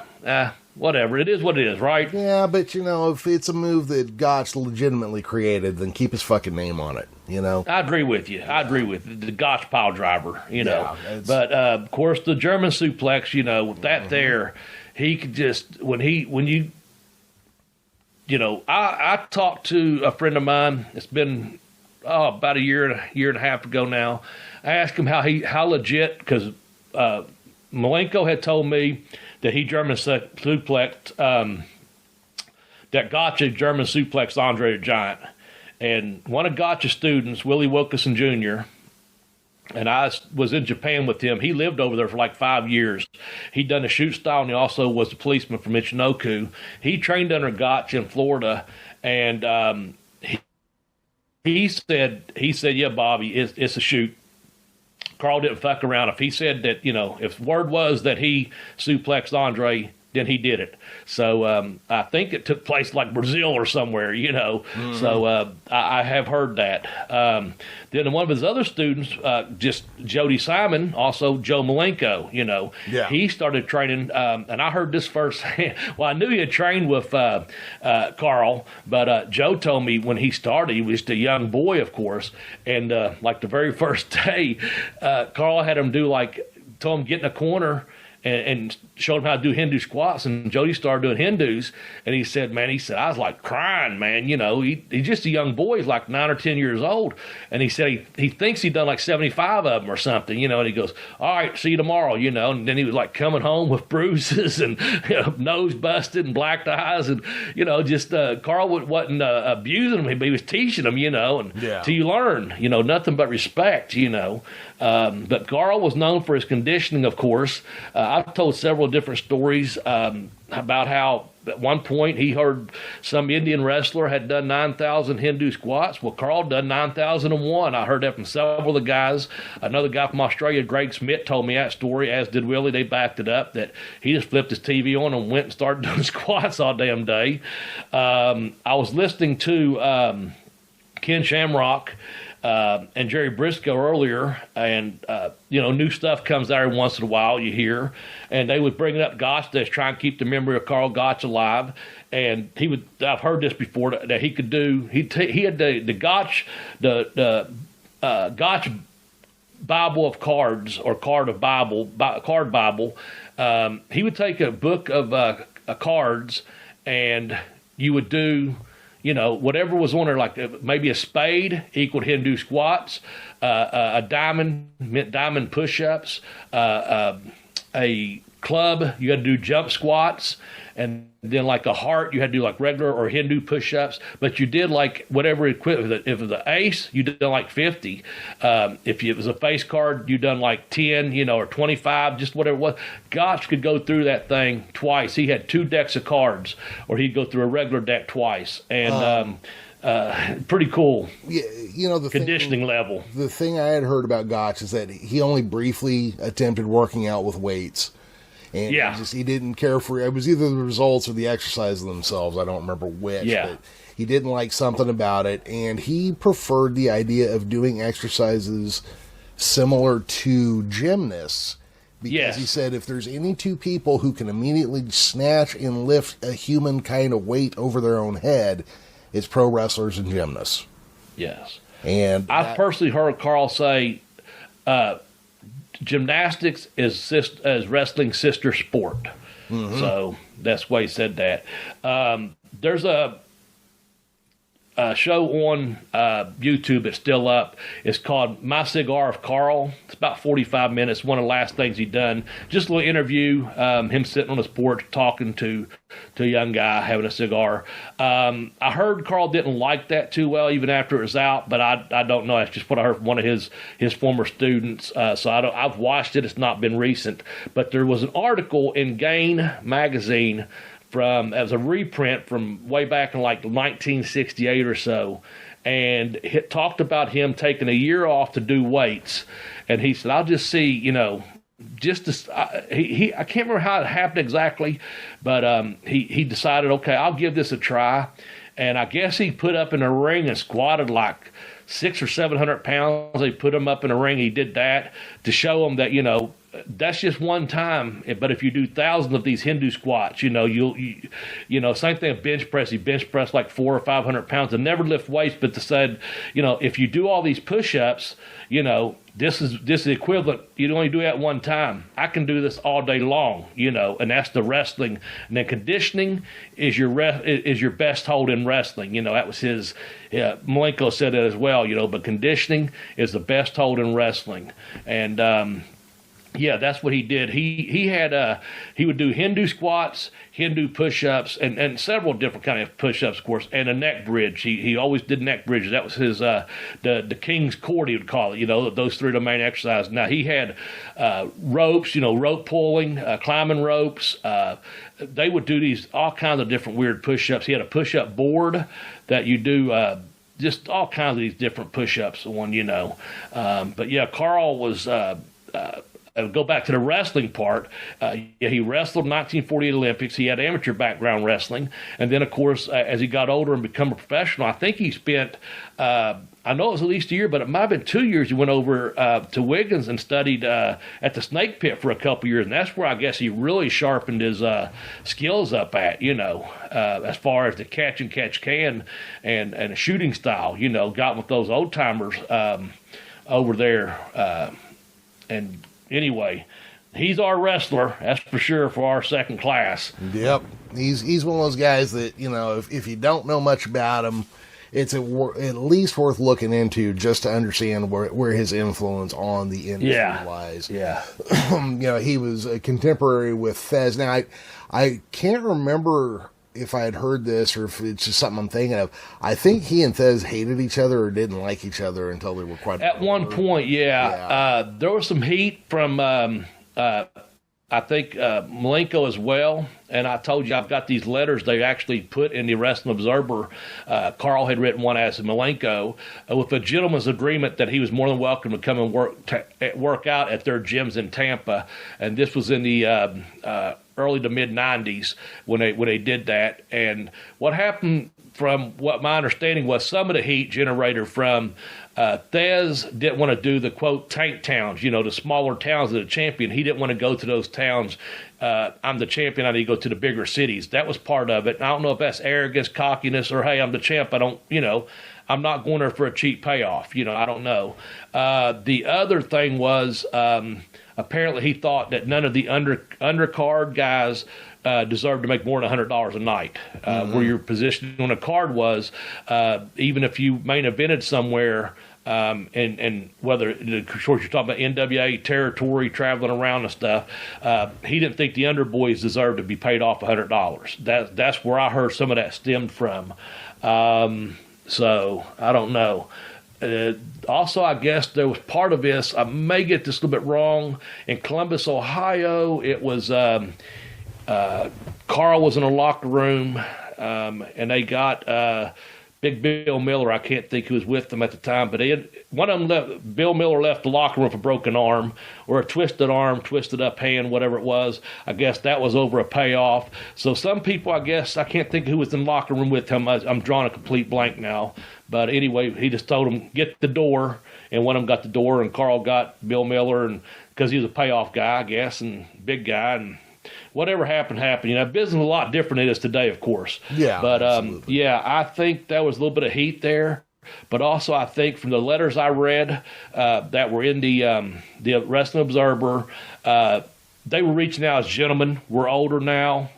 whatever. It is what it is, right? Yeah, but, if it's a move that Gotch legitimately created, then keep his fucking name on it, I agree with you. The Gotch pile driver, Yeah, but, of course, the German suplex, with that there, he could just, I talked to a friend of mine. It's been about a year and a half ago now. I asked him how legit, because Malenko had told me that he German suplexed that Gotcha German suplexed Andre the Giant, and one of Gotcha's students, Willie Wilkinson Jr. And I was in Japan with him. He lived over there for like 5 years. He'd done the shoot style, and he also was a policeman from Michinoku. He trained under Gotch in Florida, and he said, yeah, Bobby, it's a shoot. Carl didn't fuck around. If he said that, if word was that he suplexed Andre, then he did it. So I think it took place like Brazil or somewhere, So I have heard that. Then one of his other students, just Jody Simon, also Joe Malenko, he started training, and I heard this firsthand. Well, I knew he had trained with Carl, but Joe told me when he started, he was just a young boy, of course, and like the very first day, Carl had him told him get in a corner and showed him how to do Hindu squats, and Jody started doing Hindus, and he said, I was like crying, man, he's just a young boy, he's like 9 or 10 years old, and he said he thinks he'd done like 75 of them or something, and he goes, all right, see you tomorrow, and then he was like coming home with bruises and nose busted and black eyes, and Carl wasn't abusing him, but he was teaching him, and till you learn, nothing but respect, but Carl was known for his conditioning, of course. I've told several different stories about how at one point he heard some Indian wrestler had done 9,000 Hindu squats. Well, Carl done 9,001. I heard that from several of the guys. Another guy from Australia, Greg Smith, told me that story, as did Willie. They backed it up, that he just flipped his TV on and went and started doing squats all damn day. I was listening to Ken Shamrock and Jerry Briscoe earlier, and new stuff comes out every once in a while. You hear, and they would bring up Gotch to try and keep the memory of Carl Gotch alive. And he would. I've heard this before that he could do. He had the Gotch Gotch Bible of cards or card Bible. He would take a book of cards, and you would do, whatever was on there, like maybe a spade equaled Hindu squats, a diamond meant diamond push-ups, a club, you had to do jump squats, and then like a heart, you had to do like regular or Hindu push-ups, but you did like whatever equivalent. If it was an ace, you did like 50. If it was a face card, you done like 10, or 25, just whatever it was. Gotch could go through that thing twice. He had 2 decks of cards, or he'd go through a regular deck twice. And pretty cool. Yeah, the conditioning level. The thing I had heard about Gotch is that he only briefly attempted working out with weights. And he didn't care for it. It was either the results or the exercises themselves. I don't remember which. Yeah. But he didn't like something about it. And he preferred the idea of doing exercises similar to gymnasts. Because he said if there's any 2 people who can immediately snatch and lift a human kind of weight over their own head, it's pro wrestlers and gymnasts. Yes. And I've personally heard Carl say, gymnastics is wrestling's sister sport. Mm-hmm. So that's why he said that. There's a show on YouTube that's still up. It's called My Cigar of Carl. It's about 45 minutes. One of the last things he'd done. Just a little interview, him sitting on his porch talking to a young guy having a cigar. I heard Carl didn't like that too well even after it was out, but I don't know. That's just what I heard from one of his former students. So I've watched it. It's not been recent. But there was an article in Gain magazine as a reprint from way back in like 1968 or so, and it talked about him taking a year off to do weights, and he said, "I'll just see, I can't remember how it happened exactly, but he decided, okay, I'll give this a try, and I guess he put up in a ring and squatted like 600 or 700 pounds. They put him up in a ring. He did that to show him that that's just one time, but if you do thousands of these Hindu squats, same thing with bench press. He bench pressed like 400 or 500 pounds and never lift weights, but said, if you do all these push-ups, this is the equivalent. You only do that one time. I can do this all day long, and that's the wrestling. And then conditioning is your best hold in wrestling. That was his. Malenko said that as well. But conditioning is the best hold in wrestling, and. That's what he did. He would do Hindu squats, Hindu push-ups, and several different kind of push-ups, of course, and a neck bridge. He always did neck bridges. That was his the king's cord, he would call it. Those 3 are the main exercises. Now he had ropes, rope pulling, climbing ropes. They would do these all kinds of different weird push-ups. He had a push-up board that you do. Just all kinds of these different push-ups on, But Carl was. Go back to the wrestling part. He wrestled in 1948 Olympics. He had amateur background wrestling. And then, of course, as he got older and become a professional, I think he spent, I know it was at least a year, but it might have been 2 years. He went over to Wiggins and studied at the Snake Pit for a couple years. And that's where I guess he really sharpened his skills up at, as far as the catch and catch can and shooting style, got with those old timers over there. And anyway, he's our wrestler, that's for sure, for our second class. Yep. He's one of those guys that, if you don't know much about him, it's at least worth looking into just to understand where his influence on the industry lies. Yeah. He was a contemporary with Fez. Now, I can't remember if I had heard this or if it's just something I'm thinking of. I think he and Fez hated each other or didn't like each other until they were quite at one point. There was some heat from I think Malenko as well. And I told you I've got these letters they actually put in the Wrestling Observer. Carl had written one as Malenko with a gentleman's agreement that he was more than welcome to come and work out at their gyms in Tampa. And this was in the early to mid 90s when they did that. And what happened from what my understanding was, some of the heat generated from Thez didn't want to do the, quote, tank towns, the smaller towns of the champion. He didn't want to go to those towns. I'm the champion, I need to go to the bigger cities. That was part of it. And I don't know if that's arrogance, cockiness, or, hey, I'm the champ, I'm not going there for a cheap payoff. I don't know. The other thing was apparently he thought that none of the undercard guys deserved to make more than $100 a night. Where your position on a card was, even if you main evented somewhere, and whether, of course, you're talking about NWA territory, traveling around and stuff, he didn't think the underboys deserved to be paid off $100. That's where I heard some of that stemmed from. So I don't know. Also, I guess there was part of this, I may get this a little bit wrong, in Columbus, Ohio, it was Carl was in a locker room, and they got Big Bill Miller. I can't think who was with them at the time, but one of them Bill Miller left the locker room with a broken arm or a twisted arm, twisted up hand, whatever it was. I guess that was over a payoff. So some people, I guess, I can't think who was in the locker room with him. I'm drawing a complete blank now. But anyway, he just told him, get the door, and one of them got the door, and Carl got Bill Miller, and because he was a payoff guy, I guess, and big guy, and whatever happened. Business is a lot different than it is today, of course. Yeah. But, I think that was a little bit of heat there. But also, I think from the letters I read that were in the Wrestling Observer, they were reaching out as gentlemen. We're older now.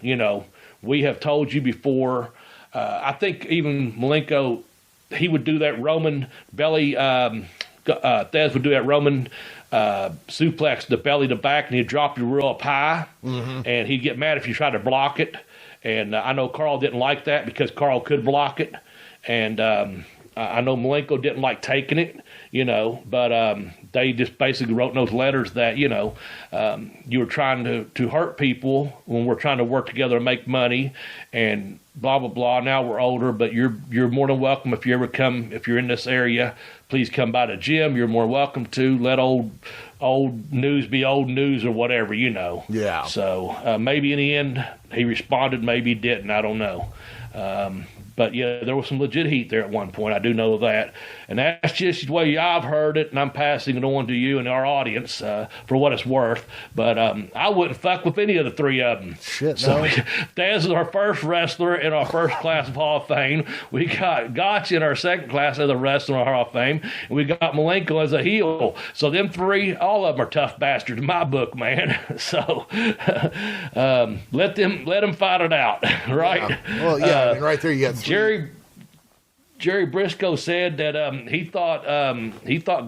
We have told you before. I think even Malenko, he would do that Roman belly. Thez would do that Roman suplex, the belly to back, and he'd drop you real up high, and he'd get mad if you tried to block it. And I know Carl didn't like that because Carl could block it, and I know Malenko didn't like taking it, but they just basically wrote in those letters that, you were trying to hurt people when we're trying to work together and make money, and blah, blah, blah. Now we're older, but you're more than welcome if you're in this area, please come by the gym. You're more welcome to. Let old news be old news or whatever, Yeah. So maybe in the end he responded, maybe he didn't. I don't know. But yeah, there was some legit heat there at one point. I do know that. And that's just the way I've heard it, and I'm passing it on to you and our audience for what it's worth. But I wouldn't fuck with any of the three of them. Shit, so no. Thez is our first wrestler in our first class of Hall of Fame. We got Gotch in our second class as a wrestler in our Hall of Fame. And we got Malenko as a heel. So them three, all of them are tough bastards in my book, man. So let them fight it out, right? Yeah. Well, yeah, right there you got three. Jerry Briscoe said that he thought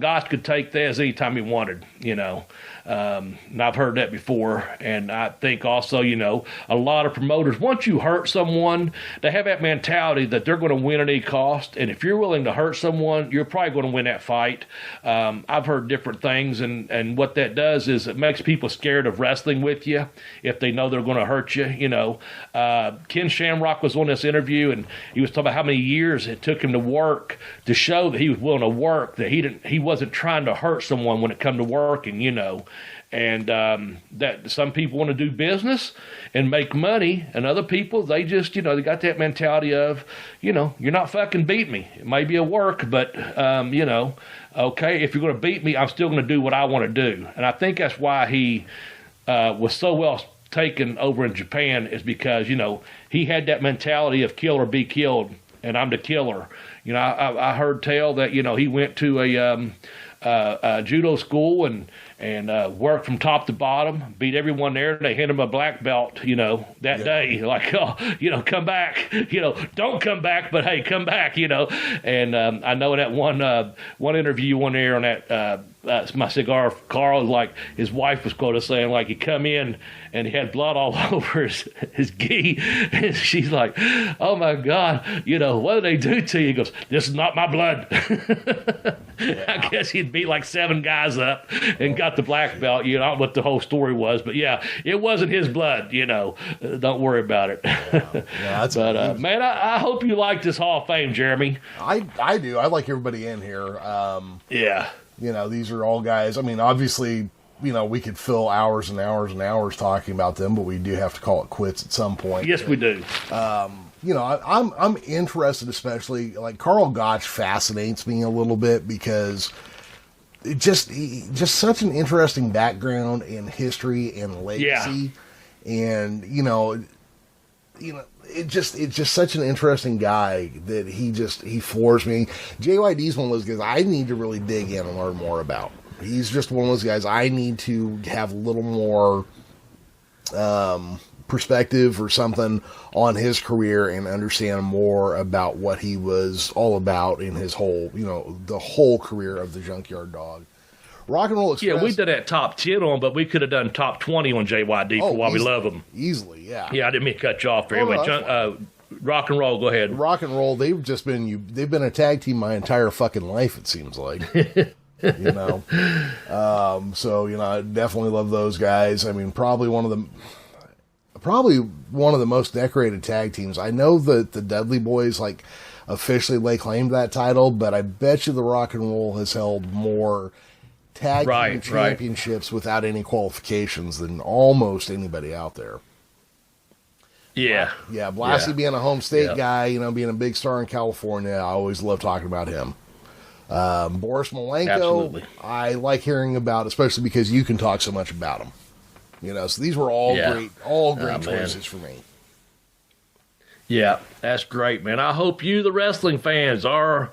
Gotch could take Thez anytime he wanted, and I've heard that before. And I think also, a lot of promoters, once you hurt someone, they have that mentality that they're going to win at any cost. And if you're willing to hurt someone, you're probably going to win that fight. I've heard different things, and what that does is it makes people scared of wrestling with you if they know they're going to hurt you. Ken Shamrock was on this interview, and he was talking about how many years it took him to work to show that he was willing to work, that he wasn't trying to hurt someone when it come to working, and that some people want to do business and make money, and other people, they just, they got that mentality of, you're not fucking beat me. It may be a work, but, okay, if you're going to beat me, I'm still going to do what I want to do. And I think that's why he was so well taken over in Japan, is because, he had that mentality of kill or be killed, and I'm the killer. I heard tell that, he went to a judo school and worked from top to bottom, beat everyone there. They handed him a black belt, that day. Like, come back. Don't come back, but hey, come back. And I know that one interview on there on that My Cigar, Carl, like his wife was quoted saying, like, he come in and he had blood all over his gi, and she's like, oh my God, what did they do to you? He goes, this is not my blood. Yeah. I guess he'd beat like 7 guys up and got the black belt. I don't know what the whole story was, but yeah, it wasn't his blood. Don't worry about it. Yeah, but man, I hope you like this Hall of Fame, Jeremy. I do. I like everybody in here. Yeah. These are all guys. I mean, obviously, we could fill hours and hours and hours talking about them, but we do have to call it quits at some point. Yes, we do. I'm interested, especially like Carl Gotch fascinates me a little bit because just such an interesting background in history and legacy, and it's just such an interesting guy that he floors me. JYD's one of those guys I need to really dig in and learn more about. He's just one of those guys I need to have a little more perspective or something on his career and understand more about what he was all about in his whole, the whole career of the Junkyard Dog. Rock and Roll Express. Yeah, we did that top 10 on, but we could have done top 20 on JYD for why we love him. Easily, yeah. Yeah, I didn't mean to cut you off there. Anyway, Rock and Roll, go ahead. Rock and Roll, they've been a tag team my entire fucking life, it seems like. So, I definitely love those guys. I mean, probably one of the most decorated tag teams. I know that the Dudley Boys officially lay claim to that title, but I bet you the Rock and Roll has held more tag team championships without any qualifications than almost anybody out there. Yeah. Blassie being a home state guy, being a big star in California, I always love talking about him. Boris Malenko, absolutely. I like hearing about, especially because you can talk so much about him. So these were all great choices for me. Yeah, that's great, man. I hope you, the wrestling fans, our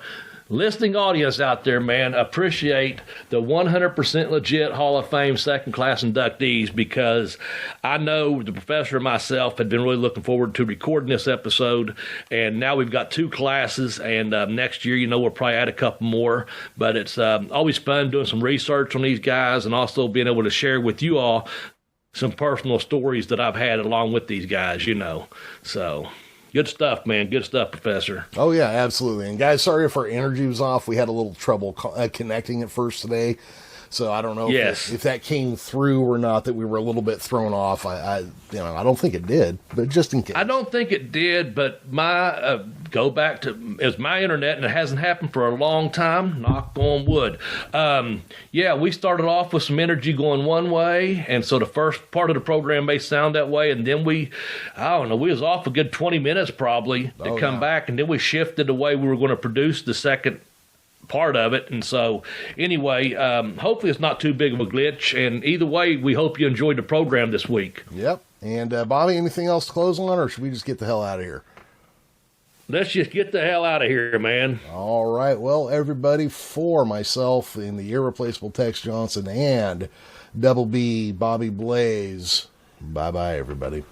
listening audience out there, man, appreciate the 100% legit Hall of Fame second-class inductees, because I know the professor and myself had been really looking forward to recording this episode, and now we've got 2 classes, and next year, we'll probably add a couple more, but it's always fun doing some research on these guys and also being able to share with you all some personal stories that I've had along with these guys, So, good stuff, man. Good stuff, Professor. Oh, yeah, absolutely. And, guys, sorry if our energy was off. We had a little trouble connecting at first today. So I don't know if that came through or not, that we were a little bit thrown off. I don't think it did, but just in case. I don't think it did, but my go back to, it's my internet, and it hasn't happened for a long time, knock on wood. We started off with some energy going one way, and so the first part of the program may sound that way, and then we was off a good 20 minutes probably to come back, and then we shifted the way we were going to produce the second part of it. And so anyway, hopefully it's not too big of a glitch, and either way, we hope you enjoyed the program this week. Yep. And Bobby, anything else to close on, or should we just get the hell out of here? Let's just get the hell out of here, man. All right. Well, everybody, for myself and the irreplaceable Tex Johnson and Double B Bobby Blaze, bye-bye, everybody.